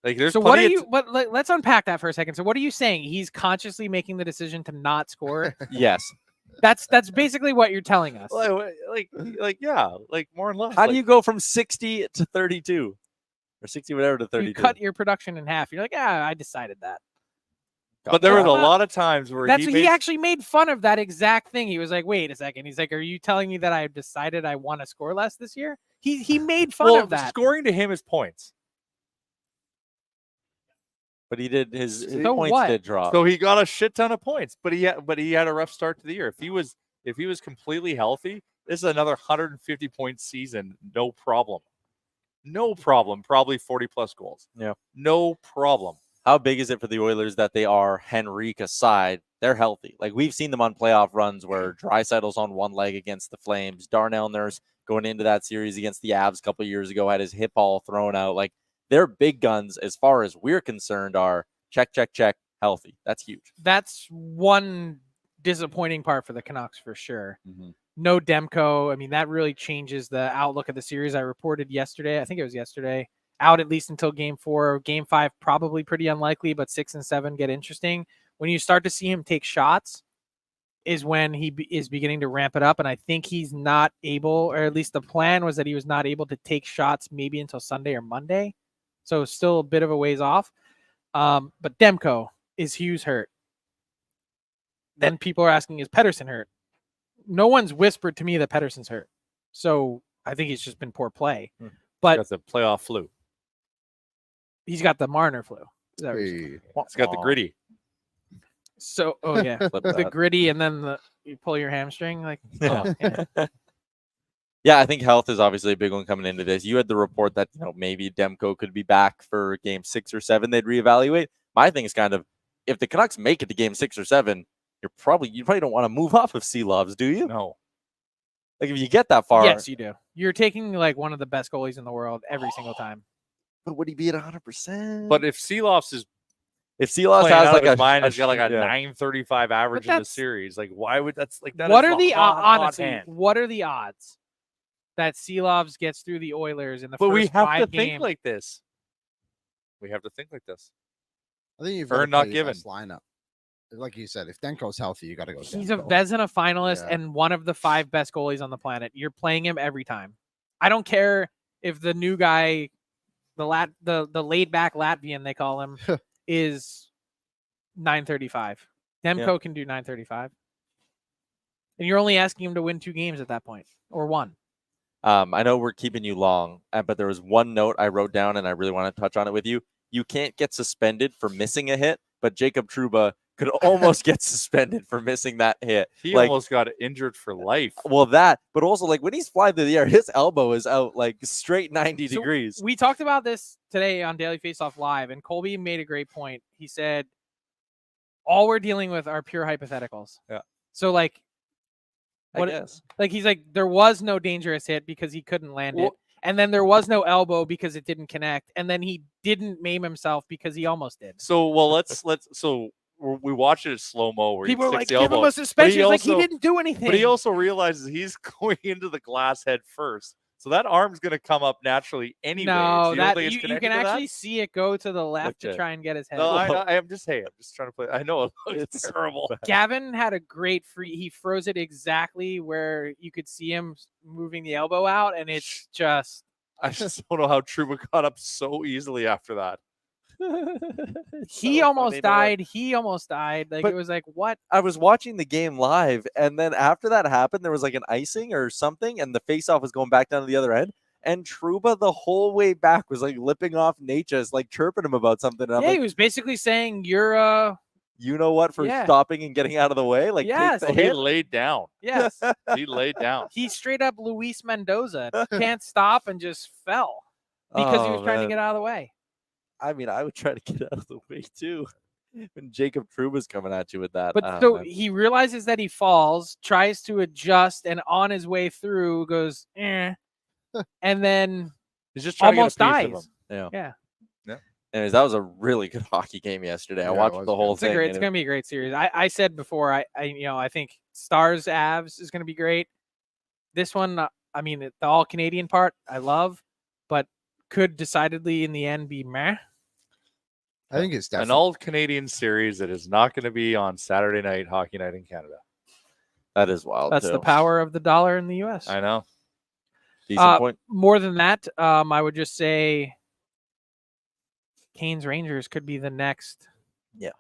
Like there's So what are plenty you? of But let's unpack that for a second. So what are you saying? He's consciously making the decision to not score. Yes. That's basically what you're telling us. like yeah, like more and less. How do like, you go from 60 to 32? Or 60 whatever to 32? You cut your production in half. You're like, I decided that. But there was a Well, lot of times where He actually made fun of that exact thing. He was like, wait a second. He's like, are you telling me that I've decided I want to score less this year? He made fun of that. Scoring to him is points. But he did his So points what? did drop. So he got a shit ton of points, but he had a rough start to the year. If he was completely healthy, this is another 150 point season, no problem. No problem. Probably 40 plus goals. Yeah. No problem. How big is it for the Oilers that they are, Henrique aside, they're healthy? Like we've seen them on playoff runs where Draisaitl's on one leg against the Flames. Darnell Nurse going into that series against the Avs a couple years ago had his hip all thrown out. Like their big guns, as far as we're concerned, are check, healthy. That's huge. That's one disappointing part for the Canucks for sure. No Demko. I mean, that really changes the outlook of the series. I reported yesterday. I think it was yesterday. Out at least until game 4. Game 5 probably pretty unlikely, but 6 and 7 get interesting. When you start to see him take shots is when he is beginning to ramp it up, and I think he's not able, or at least the plan was that he was not able to take shots maybe until Sunday or Monday. So still a bit of a ways off. But Demko, is Hughes hurt? Then people are asking, is Pettersson hurt? No one's whispered to me that Pettersson's hurt. So I think he's just been poor play. But That's a playoff flu. he's got the Marner flu. Is that what you're saying? Hey. It's got the gritty. So, oh yeah, Flip the that. gritty, and then you pull your hamstring. Like, oh, yeah. Yeah, I think health is obviously a big one coming into this. You had the report that maybe Demko could be back for game 6 or 7. They'd reevaluate. My thing is kind of if the Canucks make it to game 6 or 7, you probably don't want to move off of Seelovs, do you? No. Like if you get that far. Yes, you do. You're taking like one of the best goalies in the world every single time. But would he be at 100%? But if Seelovs is if Seelovs playing has out like of his a mind, has got like a yeah. 935 average in the that's- series, like why would that's like that? What is are the hot honestly? hand. What are the odds that Seelovs gets through the Oilers in the But first we have 5 to games? think like this. We have to think like this. I think you've Or got to not play your given. best lineup. Like you said, if Denko's healthy, you got to go. He's a Denko. Vezina finalist Yeah. and one of the 5 best goalies on the planet. You're playing him every time. I don't care if the new guy, the laid back Latvian they call him, is 935. Demko can do 935. And you're only asking him to win 2 games at that point, or 1. I know we're keeping you long, but there was one note I wrote down, and I really want to touch on it with you. You can't get suspended for missing a hit, but Jacob Trouba could almost get suspended for missing that hit. He Like, almost got injured for life. well, that, but also like when he's flying through the air, his elbow is out like straight 90 So degrees. We talked about this today on Daily Faceoff Live, and Colby made a great point. He said, all we're dealing with are pure hypotheticals. Yeah. So like, I guess. like he's like, there was no dangerous hit because he couldn't land it. Well- And then there was no elbow because it didn't connect. And then he didn't maim himself because he almost did. So we watched it at slow mo where People he are sticks like, the give him elbow. a suspension. It's like he also- didn't do anything. But he also realizes he's going into the glass head first. So that arm's going to come up naturally anyway. no, you that don't think it's you connected can to that? actually see it go to the left to Okay. try and get his head. No, I am just saying. I'm just trying to play. I know it looks It's terrible. Gavin had a great free. He froze it exactly where you could see him moving the elbow out, and it's just. I just don't know how Trouba got up so easily after that. He almost died. He almost died. Like But- it was like what? I was watching the game live, and then after that happened, there was like an icing or something, and the faceoff was going back down to the other end. And Trouba the whole way back was like lipping off Natchez, like chirping him about something. And I'm Yeah, he like, was basically saying you're you know what, for Yeah. stopping and getting out of the way, like Yes. take the He hit. laid down. yes. He laid down. He straight up Luis Mendoza can't stop and just fell because he was Oh, trying to man. get out of the way. I mean, I would try to get out of the way too. When Jacob Trouba's coming at you with that. But Oh, so man. he realizes that he falls, tries to adjust, and on his way through goes, and then He's just trying almost to get a piece dies. of him. Yeah. Anyways, that was a really good hockey game yesterday. I Yeah, it watched was the good. whole It's thing. it's gonna be a great series. I said before, I think Stars Avs is gonna be great. This one, I mean, the all Canadian part, I love, but could decidedly in the end be meh. I think it's An definitely. all Canadian series that is not going to be on Saturday night hockey night in Canada. That is wild. That's too. the power of the dollar in the U.S. I know. Decent point. More than that, I would just say Canes Rangers could be the next. Yeah.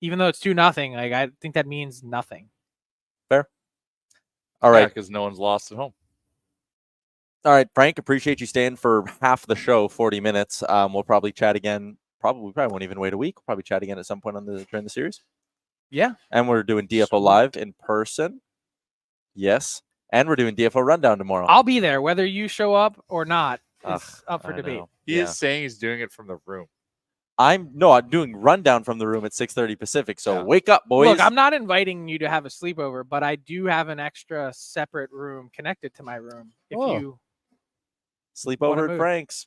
Even though it's 2-0, like I think that means nothing. All right. Because no one's lost at home. All right, Frank, appreciate you staying for half the show, 40 minutes. We'll probably chat again. We probably won't even wait a week. We'll probably chat again at some point during the series. Yeah. And we're doing DFO Sweet. Live in person. Yes. And we're doing DFO Rundown tomorrow. I'll be there whether you show up or not. Ugh, Is up for I debate. know. He Yeah. is saying he's doing it from the room. I'm doing Rundown from the room at 6:30 Pacific. So Yeah. wake up, boys. Look, I'm not inviting you to have a sleepover, but I do have an extra separate room connected to my room. If Oh. you Sleep wanna over at move. Frank's.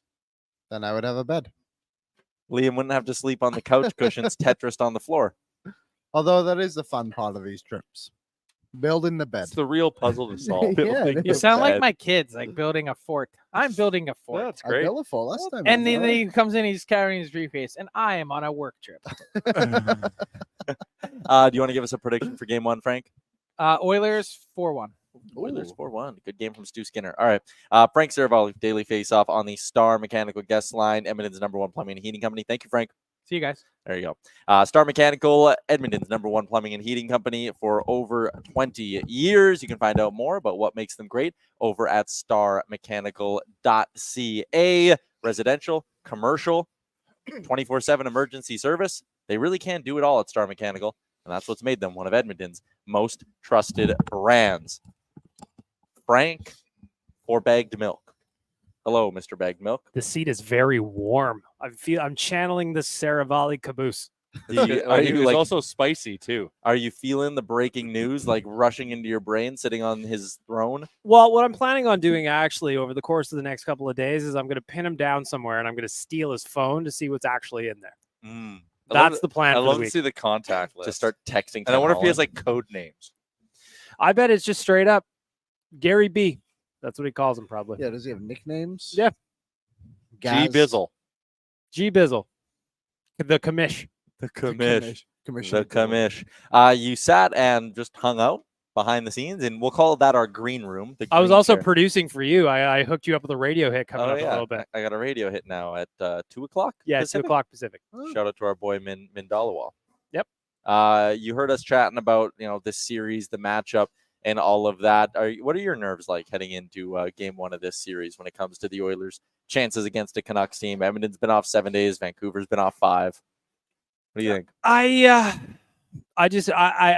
Then I would have a bed. Liam wouldn't have to sleep on the couch cushions, Tetris on the floor. Although that is the fun part of these trips, building the bed. It's the real puzzle to solve. Yeah, it you is. sound like bed. my kids, like building a fort. I'm building a fort. That's I great. built it for last time. And wasn't then I? he comes in, he's carrying his briefcase, and I am on a work trip. Do you want to give us a prediction for game one, Frank? Oilers 4-1. Oilers 4-1. Good game from Stu Skinner. All right. Frank Serval, Daily Face-Off on the Star Mechanical Guest Line, Edmonton's #1 plumbing and heating company. Thank you, Frank. See you guys. There you go. Star Mechanical, Edmonton's #1 plumbing and heating company for over 20 years. You can find out more about what makes them great over at starmechanical.ca. Residential, commercial, 24/7 emergency service. They really can do it all at Star Mechanical, and that's what's made them one of Edmonton's most trusted brands. Frank or bagged milk? Hello, Mr. Bagged Milk. The seat is very warm. I'm channeling the Saravalli caboose. He was also spicy too. Are you feeling the breaking news like rushing into your brain, sitting on his throne? Well, what I'm planning on doing actually over the course of the next couple of days is I'm going to pin him down somewhere and I'm going to steal his phone to see what's actually in there. That's the plan. I for love the to week. see the contact list. To start texting. And I wonder if he has like code names. I bet it's just straight up Gary B. That's what he calls him, probably. Yeah, does he have nicknames? Yeah. G Gaz? Bizzle. G Bizzle. The commish. The Commission. The commish. You sat and just hung out behind the scenes, and we'll call that our green room. I was green also chair. producing for you. I hooked you up with a radio hit coming up a little bit. I got a radio hit now at 2 o'clock. Yeah, Pacific. 2 o'clock Pacific. Shout out to our boy Min Dalawal. Yep. You heard us chatting about this series, the matchup, and all of that. What are your nerves like heading into game one of this series when it comes to the Oilers' chances against a Canucks team? Edmonton's been off 7 days. Vancouver's been off 5. What do you think? I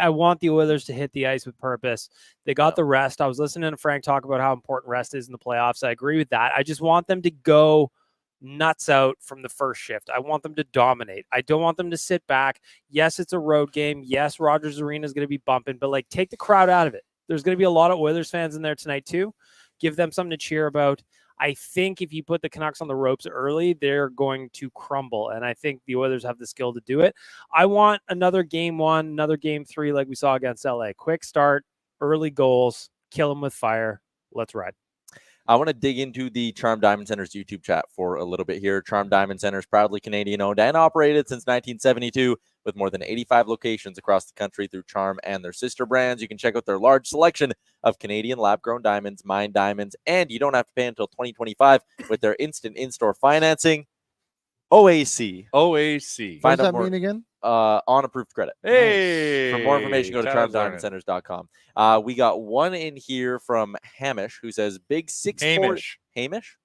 want the Oilers to hit the ice with purpose. They got the rest. I was listening to Frank talk about how important rest is in the playoffs. I agree with that. I just want them to go nuts out from the first shift. I want them to dominate. I don't want them to sit back. Yes, it's a road game. Yes, Rogers Arena is going to be bumping, but take the crowd out of it. There's going to be a lot of Oilers fans in there tonight too. Give them something to cheer about. I think if you put the Canucks on the ropes early, they're going to crumble. And I think the Oilers have the skill to do it. I want another game 1, another game 3 like we saw against LA. Quick start, early goals, kill them with fire. Let's ride. I want to dig into the Charm Diamond Center's YouTube chat for a little bit here. Charm Diamond Center is proudly Canadian owned and operated since 1972 with more than 85 locations across the country through Charm and their sister brands. You can check out their large selection of Canadian lab-grown diamonds, mined diamonds, and you don't have to pay until 2025 with their instant in-store financing. OAC. OAC. What does that mean again? On approved credit. Hey. For more information, go to Tyler's learning. charmdiamondcenters.com. We got one in here from Hamish who says big 6'4". Hamish?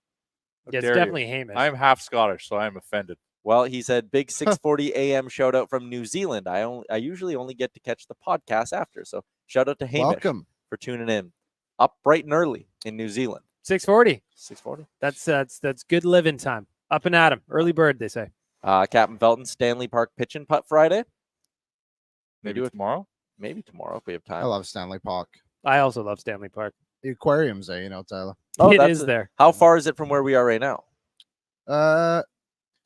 Yeah, it's dare you. definitely Hamish. I'm half Scottish, so I'm offended. Well, he said big 6:40 a.m. shout out from New Zealand. I usually only get to catch the podcast after, so shout out to Hamish Welcome. for tuning in. Up bright and early in New Zealand. 6:40. 6:40. That's good living time. Up and at 'em. Early bird, they say. Captain Felton, Stanley Park pitch and putt Friday. Maybe do it tomorrow. Maybe tomorrow if we have I time. love Stanley Park. I also love Stanley Park. The aquarium's there, Tyler. Oh, It that's is there. How far is it from where we are right now? A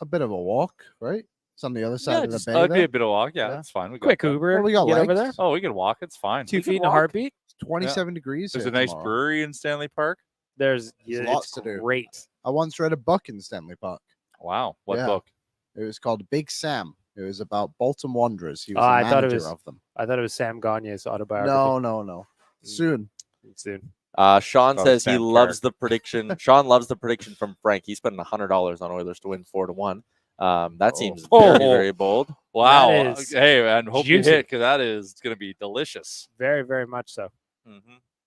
bit of a walk, right? It's on the other side of the bay. That'd be there. a bit of walk. Yeah, Yeah. that's fine. We got Quick that. Uber. Well, we got get over legs. there. Oh, we can walk. It's fine. 2 We can feet in a walk. heartbeat. It's 27 degrees. There's here a nice tomorrow. brewery in Stanley Park. There's lots it's to do. great. I once read a book in Stanley Park. Wow. What Yeah. book? It was called Big Sam. It was about Bolton Wanderers. He was Oh, the I thought it manager was- of them. I thought it was Sam Gagne's autobiography. No. Soon. Soon. Sean Oh, says he Sam loves the prediction. Sean loves the prediction from Frank. He's putting $100 on Oilers to win 4-1. That seems very, very bold. Wow. That is Hey, man. Hope you juicy. hit because that is going to be delicious. Very, very much so.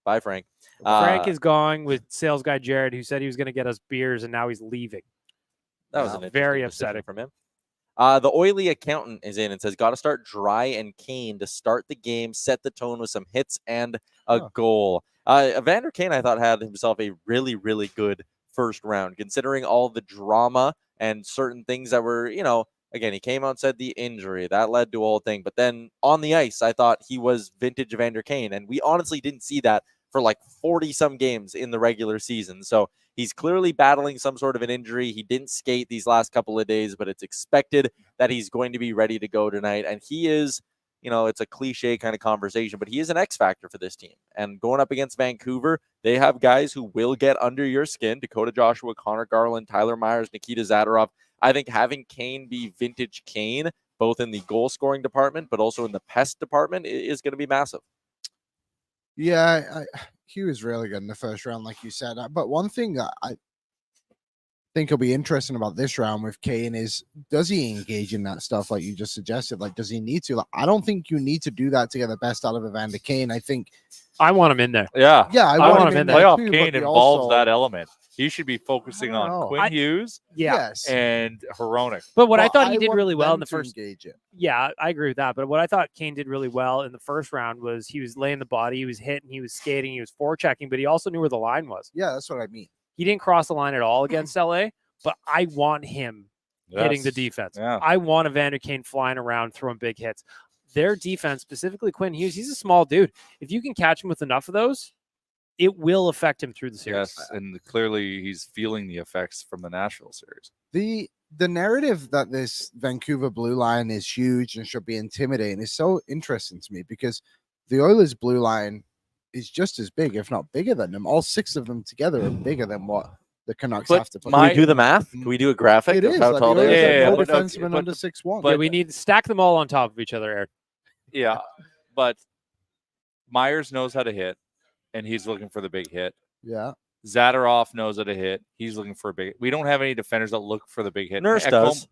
Bye, Frank. Frank is going with sales guy Jared, who said he was going to get us beers, and now he's leaving. That was Wow. an Very interesting decision upsetting. from him. The oily accountant is in and says, got to start Dry and Kane to start the game, set the tone with some hits and a goal. Evander Kane, I thought, had himself a really, really good first round, considering all the drama and certain things that were, again, he came out and said the injury. That led to a whole thing. But then on the ice, I thought he was vintage Evander Kane, and we honestly didn't see that for like 40-some games in the regular season. So he's clearly battling some sort of an injury. He didn't skate these last couple of days, but it's expected that he's going to be ready to go tonight. And he is, it's a cliche kind of conversation, but he is an X factor for this team. And going up against Vancouver, they have guys who will get under your skin. Dakota Joshua, Connor Garland, Tyler Myers, Nikita Zadorov. I think having Kane be vintage Kane, both in the goal scoring department, but also in the pest department, is going to be massive. Yeah, he was really good in the first round, like you said. But one thing I think will be interesting about this round with Kane is, does he engage in that stuff like you just suggested? Like, does he need to? Like, I don't think you need to do that to get the best out of Evander Kane. I think, I want him in there. Yeah. I want him in there. Playoff too, Kane but he involves also- that element. He should be focusing I don't on know. Quinn Hughes Yeah. Yes. and Hronek. But what I Well, thought he did want really well in them the to first. engage it. Yeah, I agree with that. But what I thought Kane did really well in the first round was he was laying the body, he was hitting, he was skating, he was forechecking, but he also knew where the line was. Yeah, that's what I mean. He didn't cross the line at all against LA, but I want him hitting the Yes. defense. Yeah. I want Evander Kane flying around, throwing big hits. Their defense, specifically Quinn Hughes, he's a small dude. If you can catch him with enough of those, it will affect him through the series. Yes, and clearly he's feeling the effects from the Nashville series. The narrative that this Vancouver blue line is huge and should be intimidating is so interesting to me because the Oilers blue line is just as big, if not bigger than them. All 6 of them together are bigger than what the Canucks But have to put. Can we do the math? Can we do a graphic It of is how like tall the they Oilers are? have Yeah, no but okay, defenseman but- under 6'1". Yeah, we need to stack them all on top of each other, Eric. Yeah, but Myers knows how to hit, and he's looking for the big hit. Yeah. Zadorov knows how to hit. He's looking for a big. We don't have any defenders that look for the big hit. Nurse does.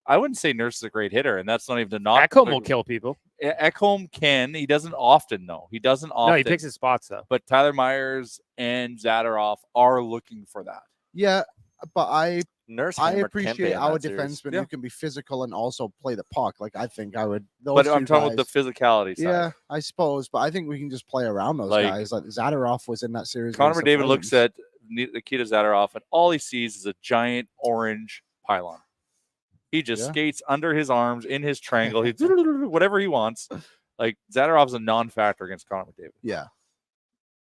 I wouldn't say Nurse is a great hitter, and that's not even the knock. Ekholm will kill people. Ekholm can. He doesn't often, though. He doesn't often. No, he picks his spots, though. But Tyler Myers and Zadorov are looking for that. Yeah, but I Nurse appreciate Kempe in our that series. defensemen Yeah. who can be physical and also play the puck. Like I think I would. Those But I'm two talking about guys- the physicality side. Yeah, I suppose, but I think we can just play around those Like- guys. Like Zadorov was in that series. Connor against the McDavid looks Flames. at Nikita Zadorov, and all he sees is a giant orange pylon. He just Yeah. skates under his arms in his triangle. He whatever he wants. Like Zadorov's a non-factor against Connor McDavid. Yeah.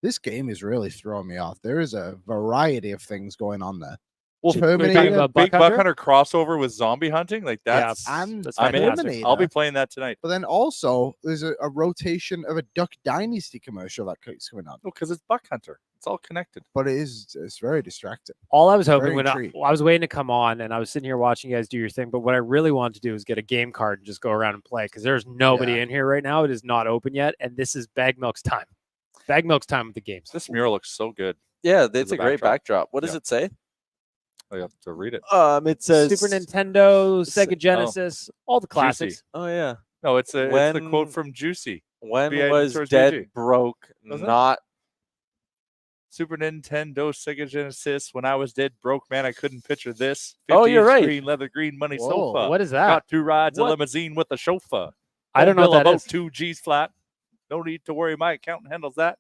This game is really throwing me off. There is a variety of things going on there. Well, Terminator- big, about big Buck Buck Hunter? Hunter crossover with zombie hunting, like that's and that's I'm in. Terminator. I'll be playing that tonight. But then also there's a rotation of a Duck Dynasty commercial that keeps coming on. because it's Buck Hunter. It's all connected. But it's very distracting. All I was hoping Very when I intrigued. was waiting to come on and I was sitting here watching you guys do your thing, but what I really wanted to do was get a game card and just go around and play because there's nobody Yeah. in here right now. It is not open yet, and this is Bag Milk's time. Bag Milk's time with the games. This mural looks so good. Yeah, it's a a great backdrop. backdrop. What does Yeah. it say? I have to read it. It says Super Nintendo, s- Sega Genesis, all the classics. Oh yeah. No, it's a When- quote from Juicy. When VI was towards dead GG. broke? Wasn't it? Not Super Nintendo, Sega Genesis. When I was dead broke, man, I couldn't picture this. Oh, you're 50-inch right. Screen, leather green, money Whoa, sofa. What is that? Got 2 rides, What? a limousine with a chauffeur. I don't know Bill what that about is. 2 G's flat. No need to worry. My accountant handles that.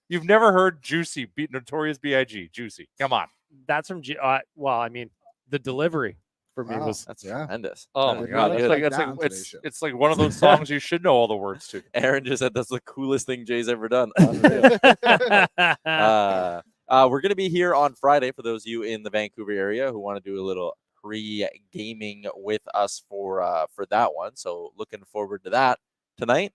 You've never heard Juicy beat Notorious B.I.G. Juicy. Come on. That's from well, I mean, the delivery for me Wow. was that's Yeah. tremendous. Oh That my is god. really It's good. like that on today's show. it's like one of those songs you should know all the words to. Aaron just said that's the coolest thing Jay's ever done. We're going to be here on Friday for those of you in the Vancouver area who want to do a little pre-gaming with us for that one. So looking forward to that tonight.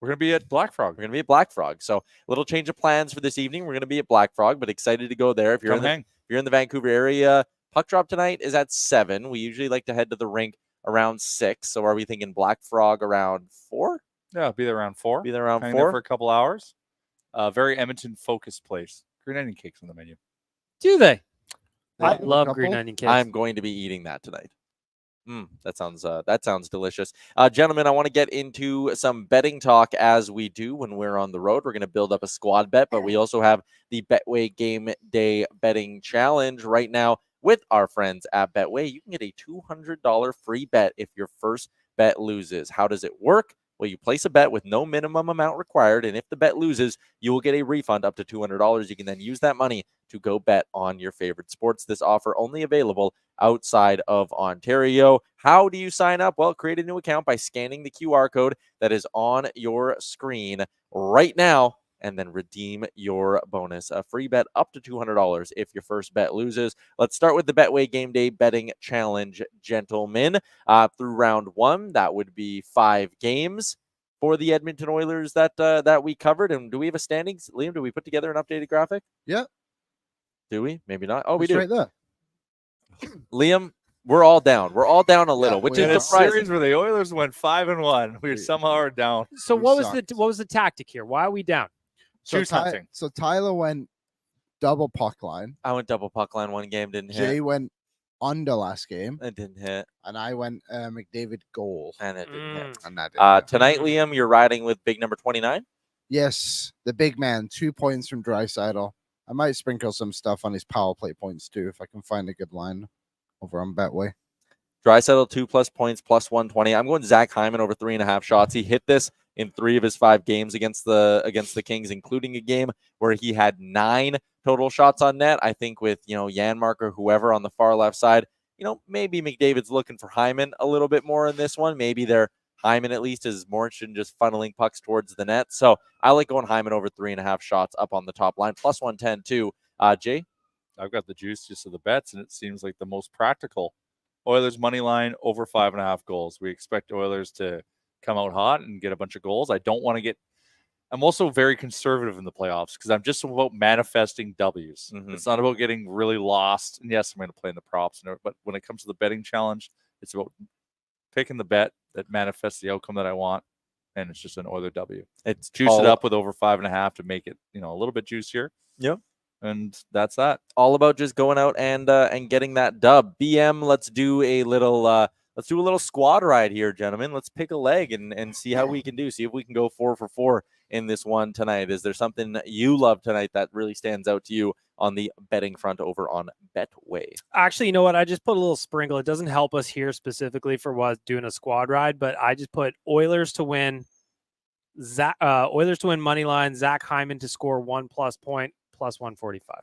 We're gonna be at Black Frog. We're going to be at Black Frog. So a little change of plans for this evening. We're going to be at Black Frog, but excited to go there. If you're Come hang. if you're in the Vancouver area, puck drop tonight is at 7. We usually like to head to the rink around 6. So are we thinking Black Frog around 4? Yeah, I'll be there around 4. Be there around Hang there 4? for a couple hours. Very Edmonton focused place. Green onion cakes on the menu. do they? I Yeah, love couple. green onion cakes. I'm going to be eating that tonight. That sounds delicious. Gentlemen, I want to get into some betting talk as we do when we're on the road. We're going to build up a squad bet, but we also have the Betway Game Day Betting Challenge right now with our friends at Betway. You can get a $200 free bet if your first bet loses. How does it work? Well, you place a bet with no minimum amount required, and if the bet loses, you will get a refund up to $200. You can then use that money to go bet on your favorite sports. This offer only available outside of Ontario. How do you sign up? Well, create a new account by scanning the QR code that is on your screen right now and then redeem your bonus. A free bet up to $200 if your first bet loses. Let's start with the Betway Game Day Betting Challenge, gentlemen. Through round 1, that would be 5 games for the Edmonton Oilers that we covered. And do we have a standings? Liam, do we put together an updated graphic? Yeah. Do we? Maybe not. Oh, we It's do. right there. Liam, we're all down. We're all down a little, which we In is a are. surprising. series where the Oilers went 5-1, we somehow are down. So We what was sucked. what was the tactic here? Why are we down? Choose hunting. So Tyler went double puck line. I went double puck line one game, didn't hit. Jay went under last game, It didn't hit, and I went McDavid goal. and it didn't hit. And that didn't hit. Tonight, Liam, you're riding with big number 29. Yes, the big man, 2 points from Draisaitl. I might sprinkle some stuff on his power play points too if I can find a good line over on Betway. Draisaitl 2+ points, plus 120. I'm going Zach Hyman over 3.5 shots. He hit this in 3 of his 5 games against the Kings, including a game where he had 9 total shots on net. I think with Janmark or whoever on the far left side, maybe McDavid's looking for Hyman a little bit more in this one. Maybe Hyman at least is more interested in just funneling pucks towards the net. So I like going Hyman over 3.5 shots up on the top line, plus 110 too. Jay? I've got the juiciest of the bets, and it seems like the most practical. Oilers money line over 5.5 goals. We expect Oilers to come out hot and get a bunch of goals. I don't want to get. I'm also very conservative in the playoffs because I'm just about manifesting W's. Mm-hmm. It's not about getting really lost. And yes, I'm going to play in the props, but when it comes to the betting challenge, it's about picking the bet that manifests the outcome that I want, and it's just an Oiler W. It's juice it up with over 5.5 to make it, a little bit juicier. Yep. And that's that. All about just going out and getting that dub. BM, let's do a little squad ride here, gentlemen. Let's pick a leg and see how we can do. See if we can go 4 for 4 in this one tonight. Is there something you love tonight that really stands out to you on the betting front over on Betway? Actually, you know what? I just put a little sprinkle. It doesn't help us here specifically for doing a squad ride, but I just put Oilers to win. Oilers to win money line. Zach Hyman to score 1+ point plus 145.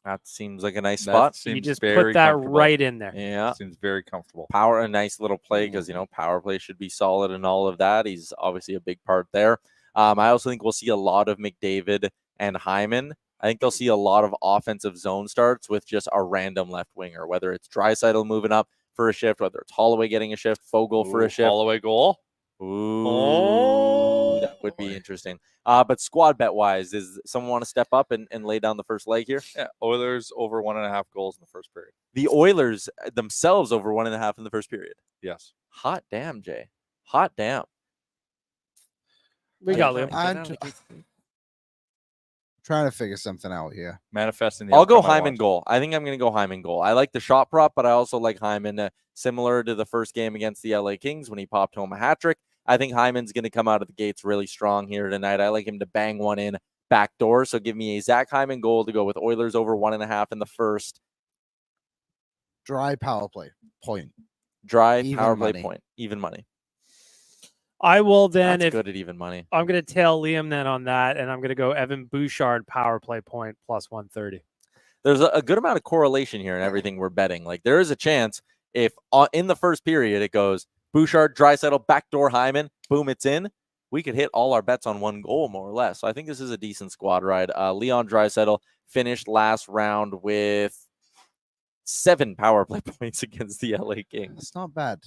That seems like a nice spot. You just put that right in there. Yeah. Seems very comfortable. A nice little play because, power play should be solid and all of that. He's obviously a big part there. I also think we'll see a lot of McDavid and Hyman. I think they'll see a lot of offensive zone starts with just a random left winger, whether it's Draisaitl moving up for a shift, whether it's Holloway getting a shift, Fogle for a shift. Holloway goal. Ooh, that would be interesting. But squad bet wise, does someone want to step up and lay down the first leg here? Yeah, Oilers over 1.5 goals in the first period. The Oilers themselves over 1.5 in the first period. Yes. Hot damn, Jay. Hot damn. We got Liam. I'm trying to figure something out here. Manifesting the I'll go outcome I Hyman want. goal. I think I'm going to go Hyman goal. I like the shot prop, but I also like Hyman, similar to the first game against the LA Kings when he popped home a hat trick. I think Hyman's going to come out of the gates really strong here tonight. I like him to bang one in back door. So give me a Zach Hyman goal to go with Oilers over 1.5 in the first. Dry power play point. Dry Even power play money. point. Even money. I will then, That's good at even money. I'm going to tail Liam then on that, and I'm going to go Evan Bouchard power play point plus 130. There's a good amount of correlation here in everything we're betting. Like there is a chance if in the first period it goes Bouchard, Draisaitl, backdoor Hyman, boom, it's in. We could hit all our bets on one goal, more or less. So I think this is a decent squad ride. Leon Draisaitl finished last round with 7 power play points against the LA Kings. It's not bad.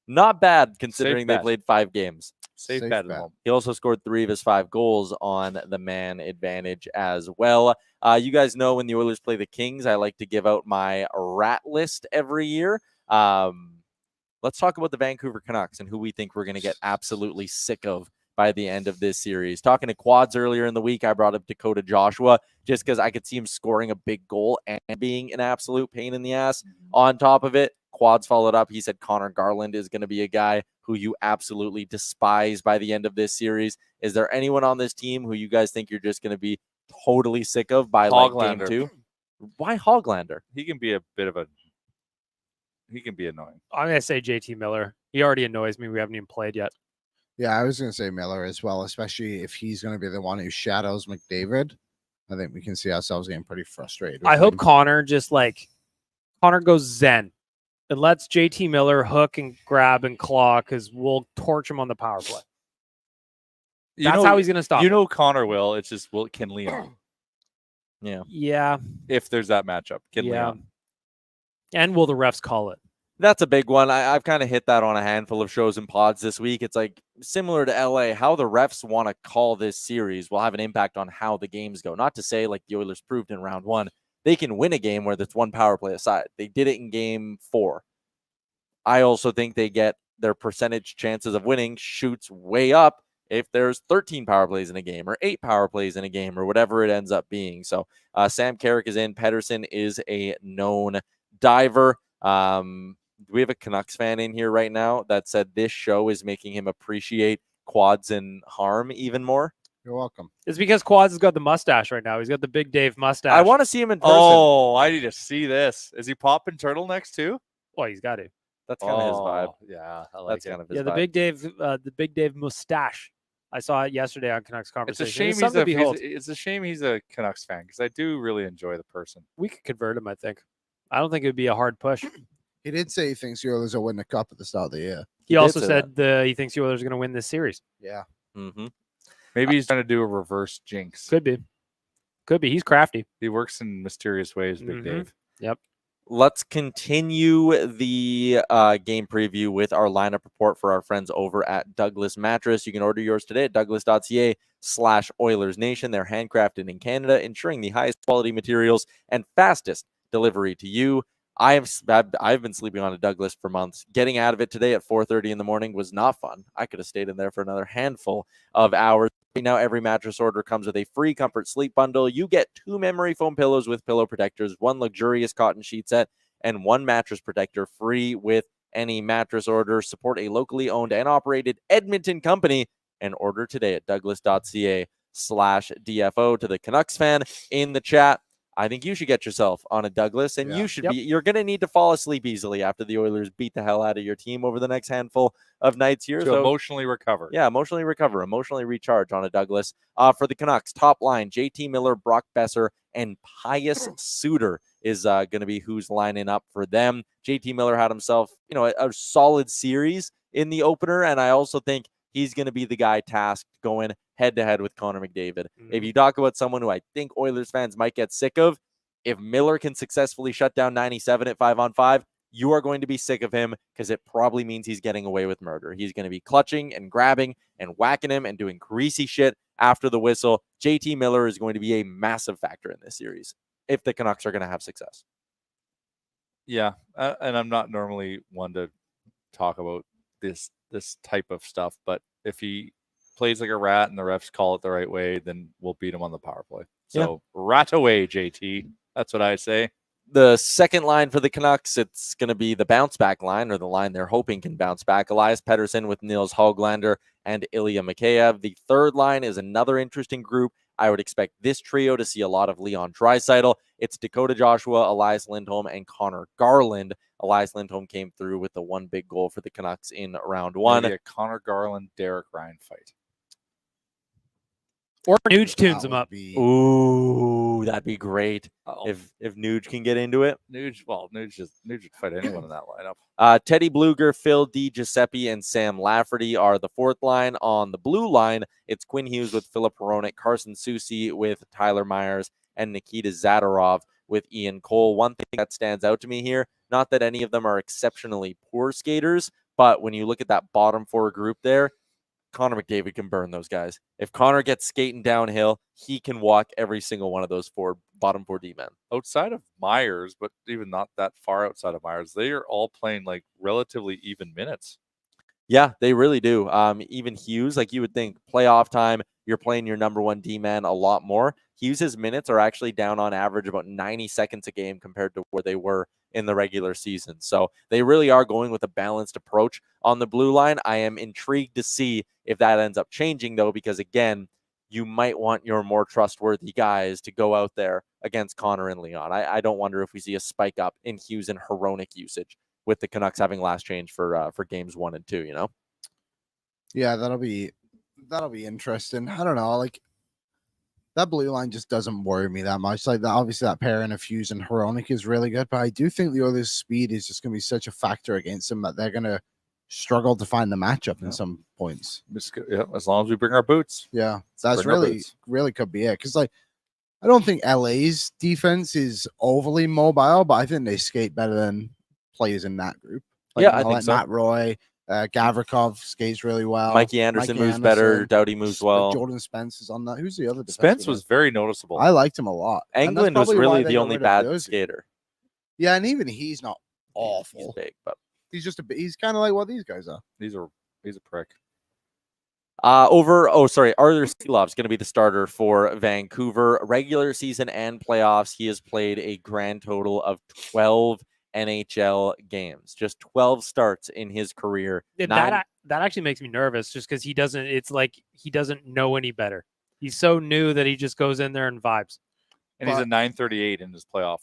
Not bad considering they bet. played 5 games. Safe Safe bet at the bet. moment. He also scored 3 of his 5 goals on the man advantage as well. You guys know when the Oilers play the Kings, I like to give out my rat list every year. Let's talk about the Vancouver Canucks and who we think we're going to get absolutely sick of by the end of this series. Talking to Quads earlier in the week, I brought up Dakota Joshua just because I could see him scoring a big goal and being an absolute pain in the ass. On top of it, Quads followed up. He said Connor Garland is going to be a guy who you absolutely despise by the end of this series. Is there anyone on this team who you guys think you're just going to be totally sick of by like game Hoglander. 2? Why Hoglander? He can be he can be annoying. I'm going to say JT Miller. He already annoys me. We haven't even played yet. Yeah, I was going to say Miller as well, especially if he's going to be the one who shadows McDavid. I think we can see ourselves getting pretty frustrated. I with hope him. Connor Connor goes zen and lets JT Miller hook and grab and claw because we'll torch him on the power play. That's how he's going to stop. Connor will. It's just can Liam. Yeah. If there's that matchup. Can Liam. And will the refs call it? That's a big one. I've kind of hit that on a handful of shows and pods this week. It's like similar to LA, how the refs want to call this series will have an impact on how the games go. Not to say like the Oilers proved in round 1, they can win a game where there's one power play aside. They did it in game 4. I also think they get their percentage chances of winning shoots way up if there's 13 power plays in a game or 8 power plays in a game or whatever it ends up being. So Sam Carrick is in. Pedersen is a known diver. Do we have a Canucks fan in here right now that said this show is making him appreciate Quads and Harm even more? You're welcome. It's because Quads has got the mustache right now. He's got the Big Dave mustache. I want to see him in person. Oh, I need to see this. Is he popping turtlenecks too? Well, he's got to. That's kind of his vibe. Yeah, I like That's it. kind of his Yeah, vibe. the Big Dave mustache. I saw it yesterday on Canucks It's Conversation. a shame something to behold. it's a shame he's a Canucks fan because I do really enjoy the person. We could convert him, I think. I don't think it would be a hard push. He did say he thinks the Oilers will win the cup at the start of the year. He did also say said he thinks the Oilers are going to win this series. Yeah. Mm-hmm. Maybe he's trying to do a reverse jinx. Could be. He's crafty. He works in mysterious ways, Big Mhm. Dave. Yep. Let's continue the game preview with our lineup report for our friends over at Douglas Mattress. You can order yours today at douglas.ca/Oilersnation. They're handcrafted in Canada, ensuring the highest quality materials and fastest delivery to you. I've been sleeping on a Douglas for months. Getting out of it today at 4:30 in the morning was not fun. I could have stayed in there for another handful of hours. Right now, every mattress order comes with a free comfort sleep bundle. You get 2 memory foam pillows with pillow protectors, 1 luxurious cotton sheet set, and 1 mattress protector free with any mattress order. Support a locally owned and operated Edmonton company and order today at douglas.ca/DFO. To the Canucks fan in the chat, I think you should get yourself on a Douglas, and you should you're going to need to fall asleep easily after the Oilers beat the hell out of your team over the next handful of nights here. To emotionally recover. Yeah, emotionally recover, emotionally recharge on a Douglas. For the Canucks, top line, JT Miller, Brock Besser, and Pius Suter is going to be who's lining up for them. JT Miller had himself, a solid series in the opener, and I also think he's going to be the guy tasked going head-to-head with Connor McDavid. If you talk about someone who I think Oilers fans might get sick of, if Miller can successfully shut down 97 at 5-on-5, you are going to be sick of him because it probably means he's getting away with murder. He's going to be clutching and grabbing and whacking him and doing greasy shit after the whistle. JT Miller is going to be a massive factor in this series if the Canucks are going to have success. Yeah, and I'm not normally one to talk about this type of stuff, but if he plays like a rat and the refs call it the right way, then we'll beat him on the power play. So rat away, JT. That's what I say. The second line for the Canucks, it's going to be the bounce back line, or the line they're hoping can bounce back. Elias Pettersson with Nils Höglander and Ilya Mikheyev. The third line is another interesting group. I would expect this trio to see a lot of Leon Draisaitl. It's Dakota Joshua, Elias Lindholm, and Connor Garland. Elias Lindholm came through with the 1 big goal for the Canucks in round 1. Maybe a Connor Garland, Derek Ryan fight. Or Nuge tunes him up. Ooh, that'd be great if Nuge can get into it. Nuge would fight anyone in that lineup. Teddy Bluger, Phil DiGiuseppe, and Sam Lafferty are the fourth line. On the blue line, it's Quinn Hughes with Philip Hronek, Carson Soucy with Tyler Myers, and Nikita Zadorov with Ian Cole. One thing that stands out to me here, not that any of them are exceptionally poor skaters, but when you look at that bottom 4 group there, Connor McDavid can burn those guys. If Connor gets skating downhill, he can walk every single one of those bottom 4 D-men. Outside of Myers, but even not that far outside of Myers, they are all playing like relatively even minutes. Yeah, they really do. Even Hughes, like you would think playoff time, you're playing your number 1 D-man a lot more. Hughes' minutes are actually down on average about 90 seconds a game compared to where they were in the regular season. So they really are going with a balanced approach on the blue line. I am intrigued to see if that ends up changing, though, because, again, you might want your more trustworthy guys to go out there against Connor and Leon. I don't wonder if we see a spike up in Hughes and Hronek usage with the Canucks having last change for games 1 and 2, Yeah, that'll be interesting. I don't know, like that blue line just doesn't worry me that much. Like obviously that pairing of Hughes and Hronek is really good, but I do think the Oilers' speed is just going to be such a factor against them that they're going to struggle to find the matchup in some points. As long as we bring our boots. Yeah, that's really could be it. Because like I don't think LA's defense is overly mobile, but I think they skate better than players in that group. Like, I think so. Matt Roy, Gavrikov skates really well. Mikey Anderson moves better. Doughty moves well. Jordan Spence is on that. Who's the other? Spence was very noticeable. I liked him a lot. Englund was really the only bad skater. Yeah, and even he's not awful. He's big, but he's kind of like what these guys are. He's a prick. Arthur Silov's going to be the starter for Vancouver. Regular season and playoffs, he has played a grand total of 12 NHL games, just 12 starts in his career. That actually makes me nervous just because it's like he doesn't know any better. He's so new that he just goes in there and vibes. And he's a 938 in his playoff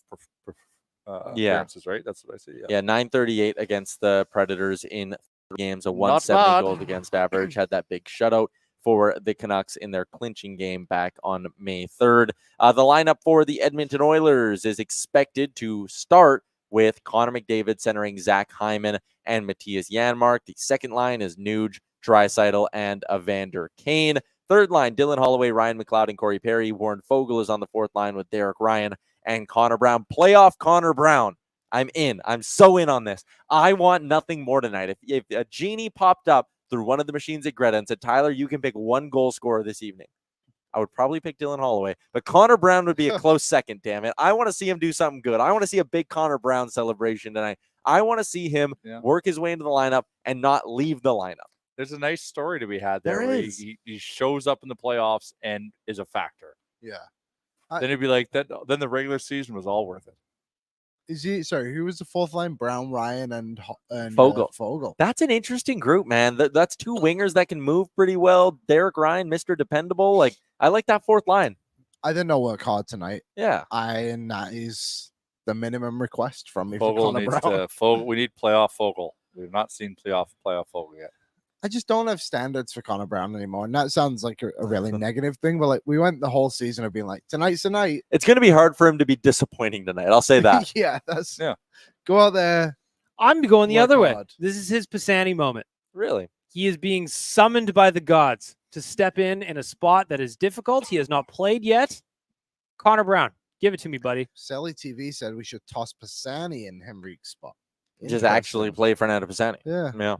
appearances, right? That's what I see. Yeah, 938 against the Predators in 3 games, a 170 goals against average. Had that big shutout for the Canucks in their clinching game back on May 3rd. The lineup for the Edmonton Oilers is expected to start with Connor McDavid centering Zach Hyman and Mattias Janmark. The second line is Nuge, Draisaitl, and Evander Kane. Third line, Dylan Holloway, Ryan McLeod, and Corey Perry. Warren Fogle is on the fourth line with Derek Ryan and Connor Brown. Playoff Connor Brown. I'm in. I'm so in on this. I want nothing more tonight. If a genie popped up through one of the machines at Greta and said, Tyler, you can pick one goal scorer this evening, I would probably pick Dylan Holloway, but Connor Brown would be a close second, damn it. I want to see him do something good. I want to see a big Connor Brown celebration tonight. I want to see him work his way into the lineup and not leave the lineup. There's a nice story to be had there. There where is. He shows up in the playoffs and is a factor. Yeah. Then it'd be like that. Then the regular season was all worth it. Is he? Sorry, who was the fourth line? Brown, Ryan, and Fogle. Fogle. That's an interesting group, man. That's two wingers that can move pretty well. Derek Ryan, Mr. Dependable. Like, I like that fourth line. I didn't know work hard tonight. Yeah. And that is the minimum request from me for Fogle Connor needs Brown. to. We need playoff Fogle. We've not seen playoff Fogle yet. I just don't have standards for Connor Brown anymore. And that sounds like a really negative thing, but like we went the whole season of being like, tonight's the night. It's going to be hard for him to be disappointing tonight. I'll say that. Go out there. I'm going the Work other way. hard. This is his Pisani moment. Really? He is being summoned by the gods to step in a spot that is difficult. He has not played yet. Connor Brown, give it to me, buddy. Sally TV said we should toss Pisani in Henrique's spot. Just actually play Fernando Pisani. Yeah. Yeah.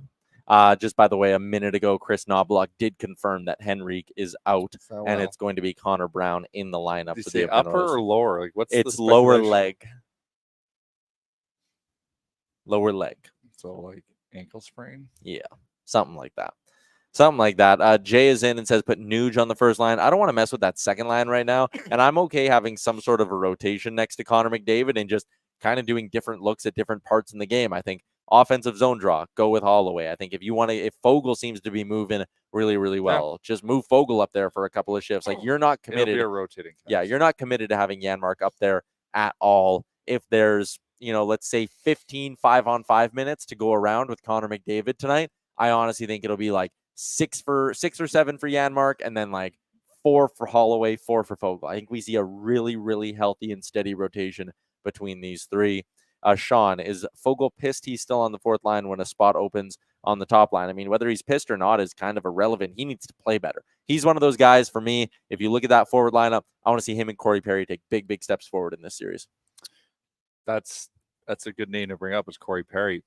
Just by the way, a minute ago, Chris Knobloch did confirm that Henrique is out, and it's going to be Connor Brown in the lineup. Did you for say the Edmonton upper Oilers. or lower? Like what's It's the lower speculation? leg. Lower leg. So like ankle sprain. Yeah, something like that. Something like that. Jay is in and says, put Nuge on the first line. I don't want to mess with that second line right now, and I'm okay having some sort of a rotation next to Connor McDavid and just kind of doing different looks at different parts in the game. I think offensive zone draw, go with Holloway. I think if Fogle seems to be moving really, really well, just move Fogle up there for a couple of shifts. Like you're not It'll committed. be a rotating. Yeah, you're not committed to having Janmark up there at all. If there's, let's say 15 5-on-5 minutes to go around with Connor McDavid tonight, I honestly think it'll be like 6 or 7 for Janmark and then like 4 for Holloway, 4 for Fogle. I think we see a really, really healthy and steady rotation between these three. Sean, is Fogle pissed he's still on the fourth line when a spot opens on the top line? I mean, whether he's pissed or not is kind of irrelevant. He needs to play better. He's one of those guys for me. If you look at that forward lineup, I want to see him and Corey Perry take big, big steps forward in this series. That's a good name to bring up is Corey Perry.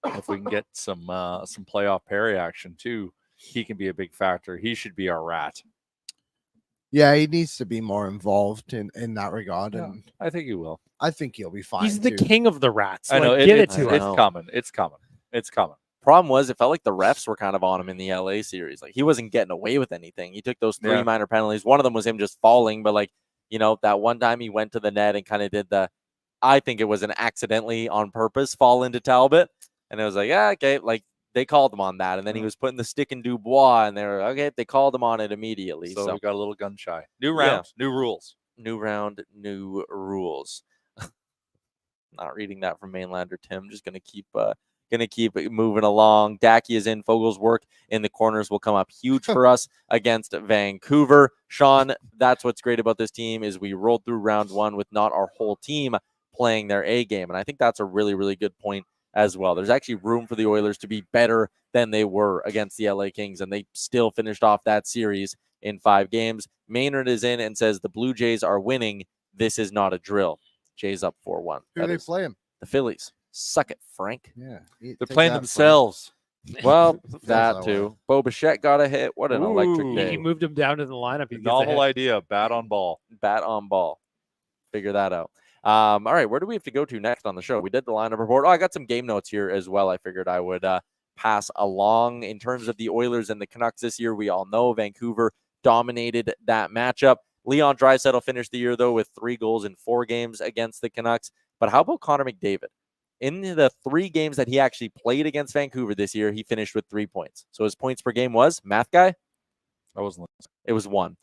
If we can get some playoff Perry action too, he can be a big factor. He should be our rat. Yeah, he needs to be more involved in that regard. Yeah, And I think he will. I think he'll be fine. He's the too. king of the rats. I know. Like, give it it's to him. him. coming. It's coming. It's coming. Problem was, it felt like the refs were kind of on him in the LA series. Like he wasn't getting away with anything. He took those 3 minor penalties. One of them was him just falling, but like, that one time he went to the net and kind of did I think it was an accidentally on purpose fall into Talbot. And it was like, yeah, okay. Like they called him on that. And then he was putting the stick in Dubois and they were okay. They called him on it immediately. So So we got a little gun shy. New round, new rules. new round, new rules. Not reading that from Mainlander Tim. Just gonna keep it moving along. Dacky is in. Fogle's work in the corners will come up huge for us against Vancouver. Sean, that's what's great about this team is we rolled through round one with not our whole team playing their A game, and I think that's a really, really good point as well. There's actually room for the Oilers to be better than they were against the LA Kings, and they still finished off that series in 5 games. Maynard is in and says the Blue Jays are winning. This is not a drill. Jays up 4-1. Who do they play him? The Phillies. Suck it, Frank. Yeah. They're playing themselves. Well, Feels that that too. Bo Bichette got a hit. What an electric Ooh. day. He moved him down to the lineup. He gets a Novel hit. idea. Bat on ball. Bat on ball. Figure that out. All right, where do we have to go to next on the show? We did the lineup report. I got some game notes here as well. I figured I would pass along. In terms of the Oilers and the Canucks this year, we all know Vancouver dominated that matchup. Leon Draisaitl finished the year, though, with 3 goals in 4 games against the Canucks. But how about Connor McDavid? In the 3 games that he actually played against Vancouver this year, he finished with 3 points. So his points per game was, math guy? I wasn't. It was 1.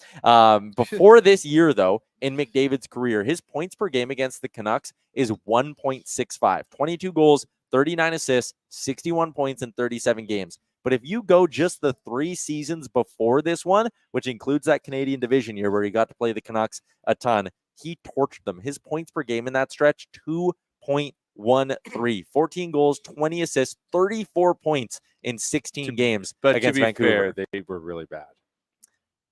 Before this year, though, in McDavid's career, his points per game against the Canucks is 1.65. 22 goals, 39 assists, 61 points in 37 games. But if you go just the 3 seasons before this one, which includes that Canadian division year where he got to play the Canucks a ton, he torched them. His points per game in that stretch, 2.3. 2-1-3. 14 goals, 20 assists, 34 points in 16 games But against to be Vancouver. fair, they were really bad.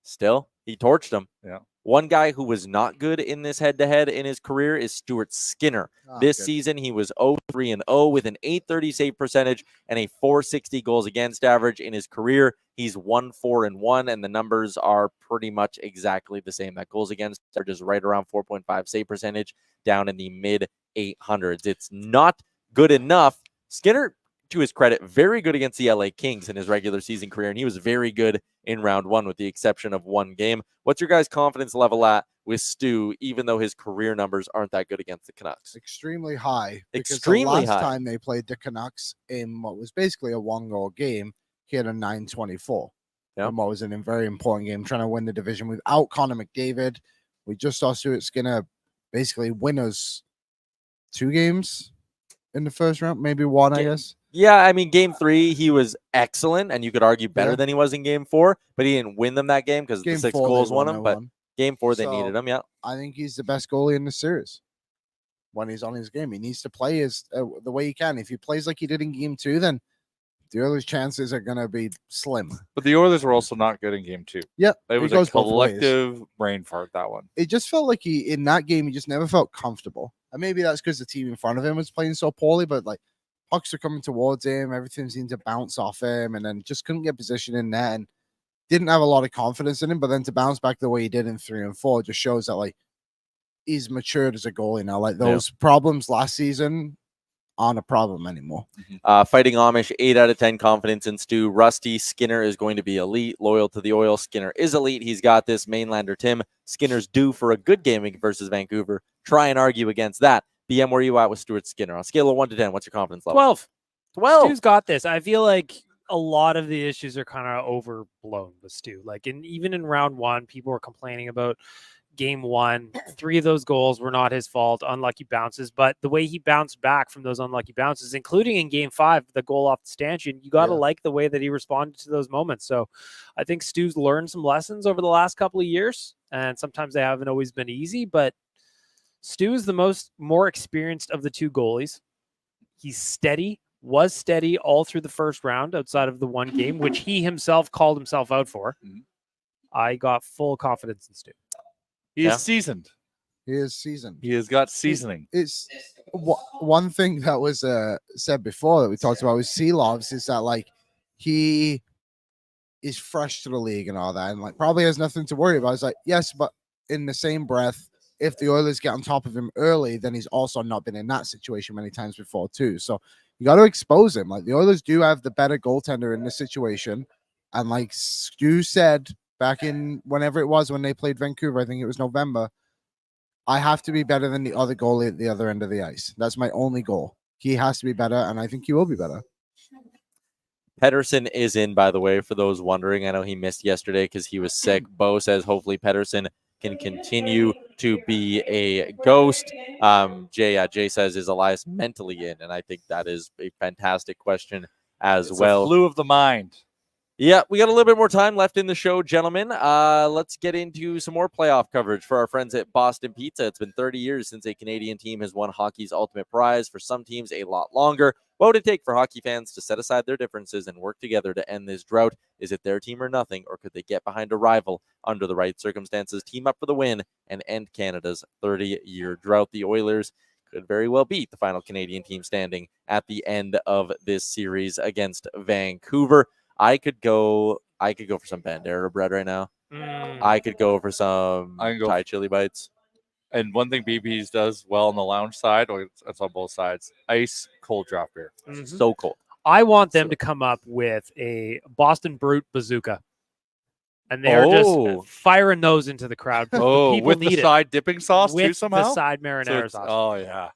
Still, he torched them. Yeah. One guy who was not good in this head-to-head in his career is Stuart Skinner. This season, he was 0-3-0 with an .830 save percentage and a .460 goals against average. In his career, he's 1-4-1, and the numbers are pretty much exactly the same. That goals against average is right around 4.5 save percentage, down in the mid-800s. It's not good enough. Skinner, to his credit, very good against the LA Kings in his regular season career, and he was very good in round one with the exception of one game. What's your guys' confidence level at with Stu, even though his career numbers aren't that good against the Canucks? Extremely high. Because Extremely the last high. time they played the Canucks in what was basically a one-goal game, he had a .924. Yep. And what was a very important game, trying to win the division without Connor McDavid. We just saw Stuart Skinner basically win us 2 games in the first round, maybe 1, I guess. Yeah, I mean, game 3, he was excellent, and you could argue better than he was in game 4, but he didn't win them that game because the 6 goals won him. But game 4, they needed him, yeah. I think he's the best goalie in the series when he's on his game. He needs to play the way he can. If he plays like he did in game 2, then the Oilers' chances are going to be slim. But the Oilers were also not good in game 2. Yeah, it was a collective brain fart, that one. It just felt like in that game, he just never felt comfortable. And maybe that's because the team in front of him was playing so poorly, but like, pucks are coming towards him. Everything seemed to bounce off him, and then just couldn't get position in net and didn't have a lot of confidence in him. But then to bounce back the way he did in 3 and 4 just shows that like he's matured as a goalie now. Like those problems last season aren't a problem anymore. Fighting Amish, 8 out of 10 confidence in Stu. Rusty, Skinner is going to be elite. Loyal to the Oil, Skinner is elite. He's got this. Mainlander Tim, Skinner's due for a good game versus Vancouver. Try and argue against that. BM, where are you at with Stuart Skinner? On a scale of 1 to 10, what's your confidence level? 12. Stu's got this. I feel like a lot of the issues are kind of overblown with Stu. Like, even in round 1, people were complaining about game 1. 3 of those goals were not his fault, unlucky bounces. But the way he bounced back from those unlucky bounces, including in game 5, the goal off the stanchion, you got to like the way that he responded to those moments. So I think Stu's learned some lessons over the last couple of years, and sometimes they haven't always been easy, but Stu is the more experienced of the 2 goalies. He's steady, was steady all through the first round outside of the one game, which he himself called himself out for. I got full confidence in Stu. He is seasoned. He is seasoned. He has got seasoning. It's one thing that was said before that we talked about with Seelovs is that like he is fresh to the league and all that, and like probably has nothing to worry about. It's like, yes, but in the same breath, if the Oilers get on top of him early, then he's also not been in that situation many times before too. So you got to expose him. Like the Oilers do have the better goaltender in this situation. And like Stu said back in whenever it was when they played Vancouver, I think it was November, I have to be better than the other goalie at the other end of the ice. That's my only goal. He has to be better, and I think he will be better. Pettersson is in, by the way, for those wondering. I know he missed yesterday because he was sick. Bo says hopefully Pettersson can continue to be a ghost. Jay says, is Elias mentally in? And I think that is a fantastic question as well. A flu of the mind. Yeah, we got a little bit more time left in the show, gentlemen. Let's get into some more playoff coverage for our friends at Boston Pizza. It's been 30 years since a Canadian team has won hockey's ultimate prize. For some teams, a lot longer. What would it take for hockey fans to set aside their differences and work together to end this drought? Is it their team or nothing, or could they get behind a rival under the right circumstances, team up for the win, and end Canada's 30-year drought? The Oilers could very well beat the final Canadian team standing at the end of this series against Vancouver. I could go for some Bandera bread right now. I could go for some Thai chili bites. And one thing BB's does well on the lounge side, or it's on both sides, ice cold draft beer. So cold. I want them to come up with a Boston Brute bazooka. And they're just firing those into the crowd. Oh, with the side dipping sauce with too somehow? the side marinara sauce. Oh, yeah.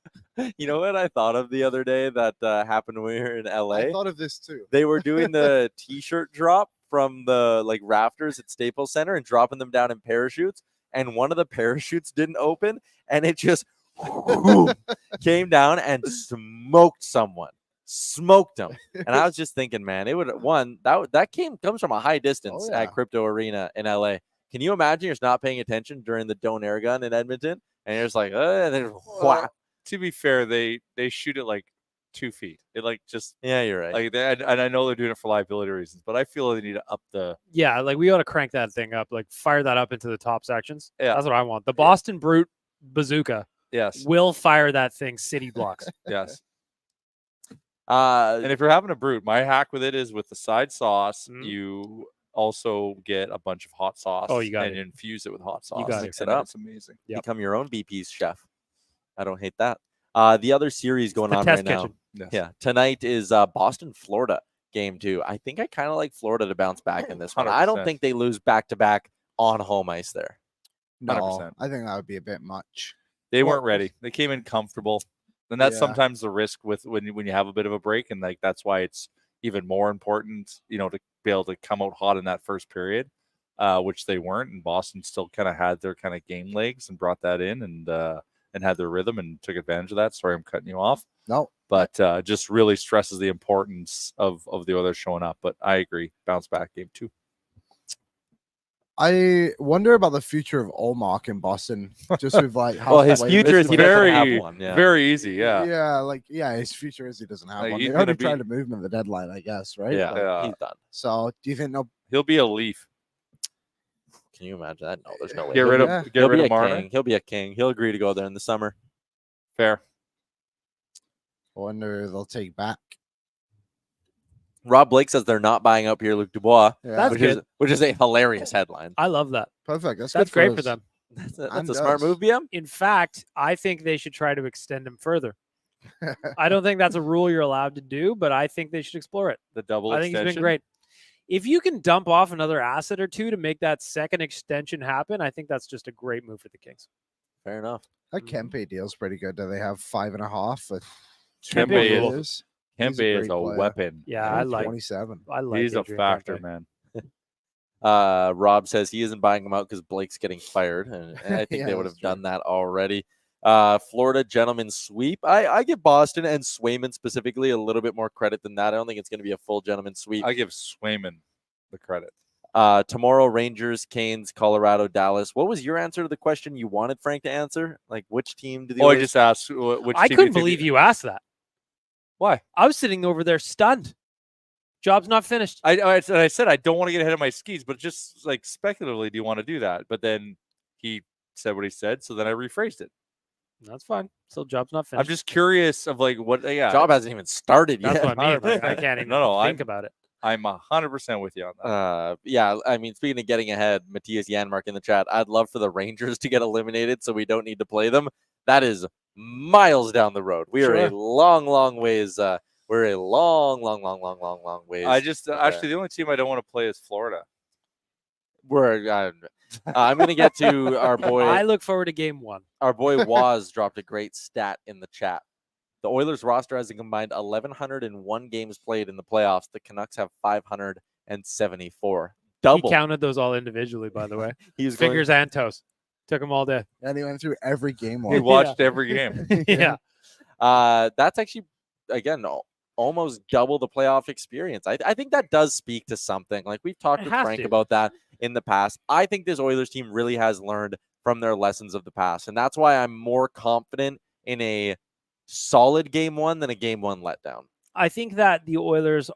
You know what I thought of the other day that happened when we were in LA? I thought of this too. They were doing the T-shirt drop from the rafters at Staples Center and dropping them down in parachutes. And one of the parachutes didn't open, and it just came down and smoked someone. Smoked them. And I was just thinking, man, it would comes from a high distance at Crypto Arena in LA. Can you imagine you're just not paying attention during the Don't Air Gun in Edmonton? And you're just like, and then to be fair, they shoot it like 2 feet. It like just Yeah, you're right. like and I know they're doing it for liability reasons, but I feel they need to up the. Yeah, like we ought to crank that thing up, like fire that up into the top sections. Yeah. That's what I want. The Boston Brute bazooka Yes, will fire that thing city blocks. yes. And if you're having a brute, my hack with it is with the side sauce, you also get a bunch of hot sauce. Oh, you got and it. infuse it with hot sauce. You got Mix and it up. It's amazing. Yep. Become your own BP's chef. I don't hate that. The other series going The on test right now. kitchen. Yes. Yeah, tonight is Boston, Florida game 2. I think I kind of like Florida to bounce back in this one. I don't 100%. think they lose back-to-back on home ice there. No, 100%. I think that would be a bit much. They Well- weren't ready. They came in comfortable. And that's Yeah. sometimes the risk with when you have a bit of a break, and like that's why it's even more important, to be able to come out hot in that first period, which they weren't. And Boston still kind of had their kind of game legs and brought that in and had their rhythm and took advantage of that. Sorry, I'm cutting you off, No, but just really stresses the importance of the others showing up. But I agree, bounce back game 2. I wonder about the future of Olmark in Boston. Just with like how Well, his late future this is he was. doesn't have one. Yeah. very easy. Yeah. His future is he doesn't have Like, one. he's They already gonna be- tried to move him at the deadline, I guess, right? Yeah, Like, Yeah. he's done. so do you think no? He'll be a Leaf. Can you imagine that? No, there's no way. Get rid of Yeah. get He'll rid be of a Marner. king. He'll be a king. He'll agree to go there in the summer. Fair. I wonder if they'll take back. Rob Blake says they're not buying up Pierre-Luc Dubois, Yeah, That's which is a hilarious headline. I love that. perfect. That's That's good great for us. them. That's And a smart does. move, BM. In fact, I think they should try to extend him further. I don't think that's a rule you're allowed to do, but I think they should explore it. The double I think extension. he's been great. If you can dump off another asset or two to make that second extension happen, I think that's just a great move for the Kings. Fair enough. That Kempe deal's pretty good. Do they have 5.5 for Kempe 2 is- years? Kempe He's a is great a player. weapon. Yeah, I He's like. 27. I like. He's a Adrian factor, Kempe. man. Rob says he isn't buying him out because Blake's getting fired, and I think Yeah, they would that's have true. done that already. Florida gentlemen sweep. I give Boston and Swayman specifically a little bit more credit than that. I don't think it's going to be a full gentleman sweep. I give Swayman the credit. Tomorrow, Rangers, Canes, Colorado, Dallas. What was your answer to the question you wanted Frank to answer? Like, which team do the I Oilers- just asked which. I team couldn't think believe you asked that. Why? I was sitting over there stunned. Job's not finished. I said I don't want to get ahead of my skis, but just like speculatively, do you want to do that? But then he said what he said, so then I rephrased it. That's fine. Still, job's not I'm finished. just curious of like what. Yeah, Job hasn't even started That's yet. what I mean. Like, I can't even No, think about it. I'm 100% with you on that. Yeah, I mean, speaking of getting ahead, Mattias Janmark in the chat. I'd love for the Rangers to get eliminated so we don't need to play them. That is miles down the road. We are a long ways. We're a long ways. I just okay. actually the only team I don't want to play is Florida. I'm going to get to our boy. I look forward to game 1. Our boy Waz dropped a great stat in the chat. The Oilers roster has a combined 1,101 games played in the playoffs. The Canucks have 574. Double. He counted those all individually, by the way. He was going- Fingers and toes. Took them all day. And he went through every game. We one. watched every game. Yeah. That's actually, again, almost double the playoff experience. I think that does speak to something. Like we've talked It with has Frank to. about that in the past. I think this Oilers team really has learned from their lessons of the past. And that's why I'm more confident in a solid game 1 than a game 1 letdown. I think that the Oilers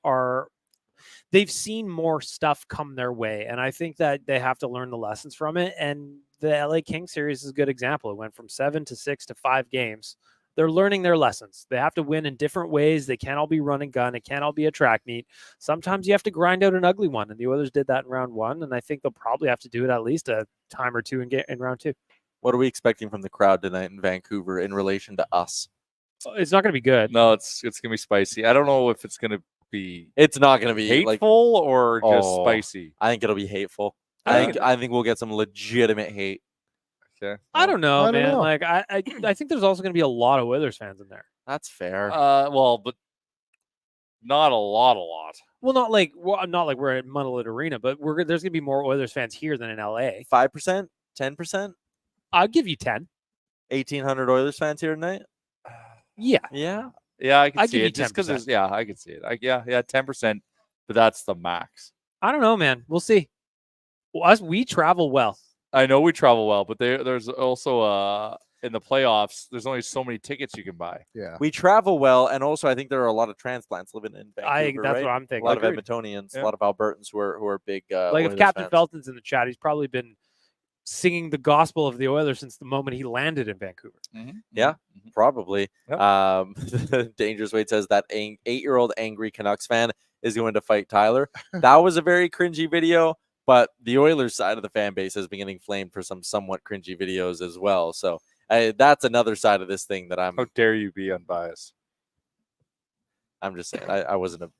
they've seen more stuff come their way, and I think that they have to learn the lessons from it. And the LA Kings series is a good example. It went from 7 to 6 to 5 games. They're learning their lessons. They have to win in different ways. They can't all be run and gun. It can't all be a track meet. Sometimes you have to grind out an ugly one, and the Oilers did that in round 1, and I think they'll probably have to do it at least a time or two in round 2. What are we expecting from the crowd tonight in Vancouver in relation to us? It's not going to be good. No, it's gonna be spicy. I don't know if it's gonna be It's not going to be hateful or just Oh. spicy. I think it'll be hateful. I I think we'll get some legitimate hate. Okay. I don't know, I don't man. know. Like I think there's also going to be a lot of Oilers fans in there. That's fair. Well, but not a lot. Well, not like we're at Monolith Arena, but there's going to be more Oilers fans here than in LA. 5%, 10%, I'll give you 10. 1,800 Oilers fans here tonight. Yeah. Yeah. Yeah, I can I'd see give you it. Just because 10%. I can see it. Yeah, 10%, but that's the max. I don't know, man. We'll see. Well, we travel well. I know we travel well, but there's also in the playoffs, there's only so many tickets you can buy. Yeah. We travel well, and also I think there are a lot of transplants living in Vancouver. That's right? what I'm A thinking. lot of Agreed. Edmontonians, Yeah. a lot of Albertans who are big. Like if Oilers Captain fans. Felton's in the chat, he's probably been singing the gospel of the Oilers since the moment he landed in Vancouver. Yeah. Probably. Yep. Dangerous Wade says that 8-year-old angry Canucks fan is going to fight Tyler. That was a very cringy video, but the Oilers side of the fan base has been getting flamed for some somewhat cringy videos as well. So that's another side of this thing that How dare you be unbiased? I'm just saying. I wasn't a.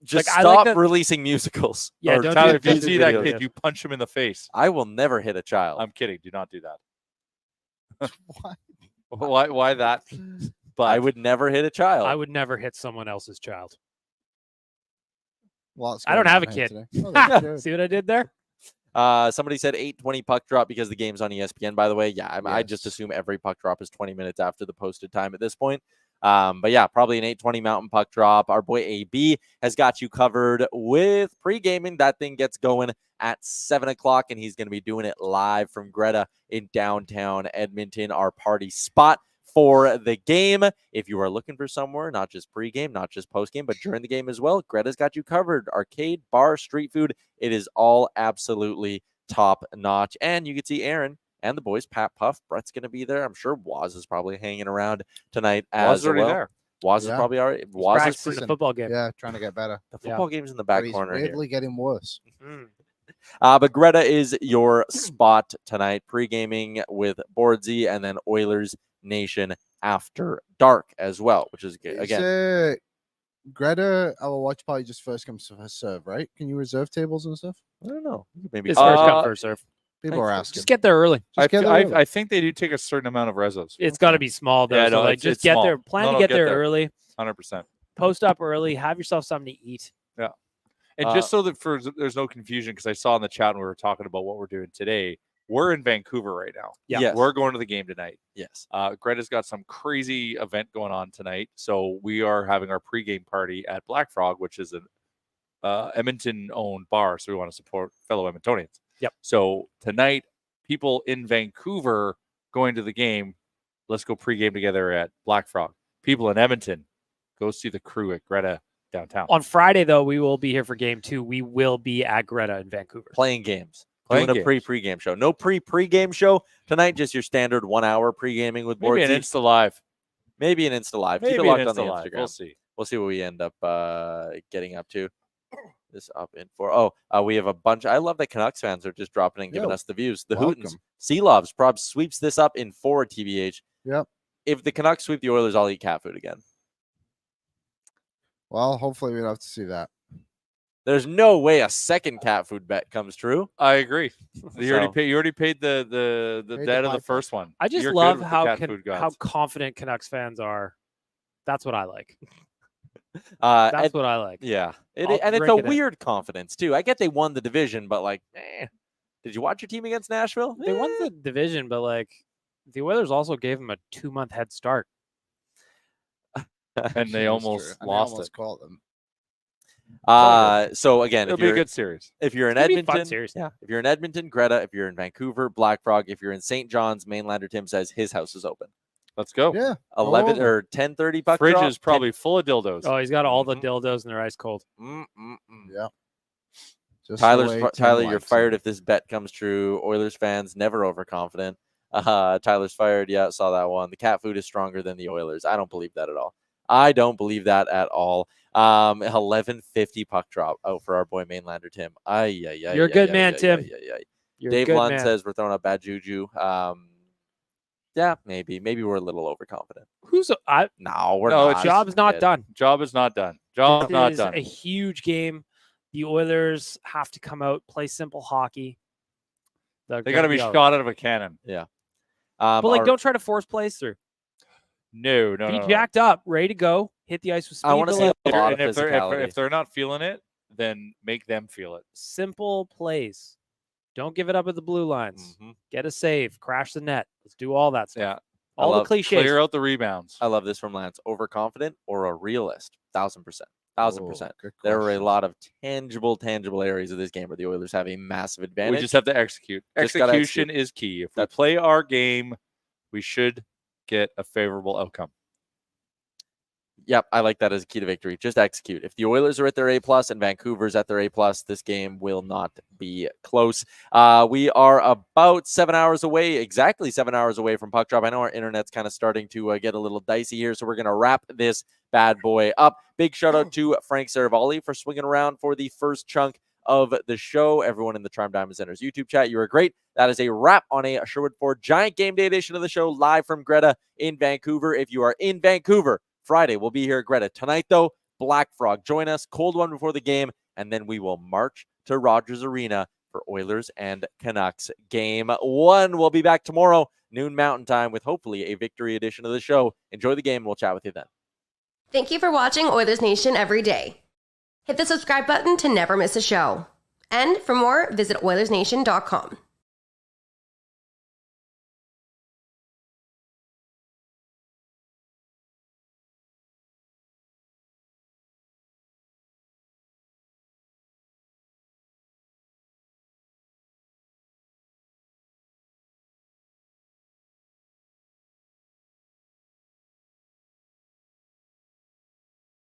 Just Like, I like stop that- releasing musicals. Yeah, or don't do Tyler, it. if you music see that videos. kid, you punch him in the face. I will never hit a child. I'm kidding. Do not do that. What? Why that? But I would never hit a child. I would never hit someone else's child. Lots I don't going have on a here kid. today. Oh, that's good. See what I did there? Somebody said 8:20 puck drop because the game's on ESPN. By the way, yeah, I just Yes. assume every puck drop is 20 minutes after the posted time at this point. But yeah, probably an 8:20 Mountain puck drop. Our boy AB has got you covered with pre-gaming. That thing gets going at 7 o'clock, and he's going to be doing it live from Greta in downtown Edmonton, our party spot for the game. If you are looking for somewhere, not just pregame, not just postgame, but during the game as well, Greta's got you covered. Arcade, bar, street food. It is all absolutely top notch. And you can see Aaron and the boys, Pat Puff. Brett's going to be there. I'm sure Waz is probably hanging around tonight was as already well. there. Waz is Yeah. probably already. Waz is Practicing the football game. Yeah, trying to get better. the football game's in the back But he's corner here. weirdly getting worse. Mm. But Greta is your spot tonight, pre-gaming with Boardsy and then Oilers Nation After Dark as well, which is good. Again, Greta, our watch party just first comes to first serve, right? Can you reserve tables and stuff? I don't know. Maybe It's first come, Uh, first serve. People are Thanks. asking. Just get there early. Just get there early. I think they do take a certain amount of resos. It's got to be small though. Yeah, so no, like it's just get small. there. Plan No, to no, get get there there. early. 100%. Post up early. Have yourself something to eat. And just so that there's no confusion, because I saw in the chat when we were talking about what we're doing today, we're in Vancouver right now. Yeah. Yes. We're going to the game tonight. Yes. Greta's got some crazy event going on tonight, so we are having our pregame party at Black Frog, which is an Edmonton-owned bar, so we want to support fellow Edmontonians. Yep. So tonight, people in Vancouver going to the game, let's go pregame together at Black Frog. People in Edmonton, go see the crew at Greta downtown. On Friday though, we will be here for game 2. We will be at Greta in Vancouver. Playing games. Playing Doing a games. pre-game show. No pre-game show tonight, just your standard 1 hour pre-gaming with Maybe an Boardsy. Insta Live. Maybe an Insta Live. Keep Maybe it locked an on the Insta Live. Instagram. We'll see. We'll see what we end up getting up to. This up in for we have a bunch. I love that Canucks fans are just dropping and giving Yo, us the views. The welcome. Hootens, Seelovs, Prob sweeps this up in 4 TBH. Yep. If the Canucks sweep the Oilers, I'll eat cat food again. Well, hopefully we don't have to see that. There's no way a second cat food bet comes true. I agree. You already So- paid. You already paid the Paid debt the of the pipe. first one. I just You're good love with the how cat food how gods. confident Canucks fans are. That's what I like. That's That's what I like. yeah. I'll And it's a drink it in. weird confidence too. I get they won the division, but like, did you watch your team against Nashville? They won the division, but like the Oilers also gave them a 2-month head start. And they That's almost true. And they lost almost it. caught them. So again, It'll if be a you're good series. if you're in It's gonna be a fun Edmonton, series. yeah. If you're in Edmonton, Greta. If you're in Vancouver, Black Frog. If you're in St. John's, Mainlander Tim says his house is open. Let's go. Yeah. 11 over. or 10:30 puck Fridge drop. is probably full of dildos. Oh, he's got all the Mhm. dildos and they're ice cold. Yeah. Just the way Tim Tyler, you're likes it. fired if this bet comes true. Oilers fans never overconfident. Tyler's fired. Yeah, saw that one. The cat food is stronger than the Oilers. I don't believe that at all. I don't believe that at all. 11:50 puck drop out for our boy Mainlander Tim. You're a good man, Tim. You're a Dave good Lund man. says we're throwing out bad juju. Yeah, maybe we're a little overconfident. No, we're No, not. it's Job's not Kid. done. Job is not done. Job This not is done. a huge game. The Oilers have to come out, play simple hockey. They got to be out. shot out of a cannon. But like, our- don't try to force plays through. No. Be jacked up, ready to go, hit the ice with speed. I want to but see like, a lot of And if physicality. they're not feeling it, then make them feel it. simple plays. Don't give it up at the blue lines. Mhm. Get a save, crash the net. Let's do all that stuff. Yeah. All the love- cliches. Clear out the rebounds. I love this from Lance. Overconfident or a realist? 1,000%. 1,000%. Oh, good There are a question. lot of tangible areas of this game where the Oilers have a massive advantage. We just have to execute. Just gotta Execution is key. If we play our game we should get a favorable outcome. Yep, I like that as a key to victory. Just execute. If the Oilers are at their A+ and Vancouver's at their A+, this game will not be close. We are about 7 hours away, exactly 7 hours away from puck drop. I know our internet's kind of starting to get a little dicey here, so we're going to wrap this bad boy up. Big shout out to Frank Saravalli for swinging around for the first chunk of the show. Everyone in the Charm Diamond Center's YouTube chat, you were great. That is a wrap on a Sherwood Ford Giant Game Day edition of the show, live from Greta in Vancouver. If you are in Vancouver, Friday, we'll be here at Greta. Tonight, though, Black Frog. Join us, cold one before the game, and then we will march to Rogers Arena for Oilers and Canucks Game 1. We'll be back tomorrow, noon Mountain Time, with hopefully a victory edition of the show. Enjoy the game. We'll chat with you then. Thank you for watching Oilers Nation Every Day. Hit the subscribe button to never miss a show. And for more, visit Oilersnation.com.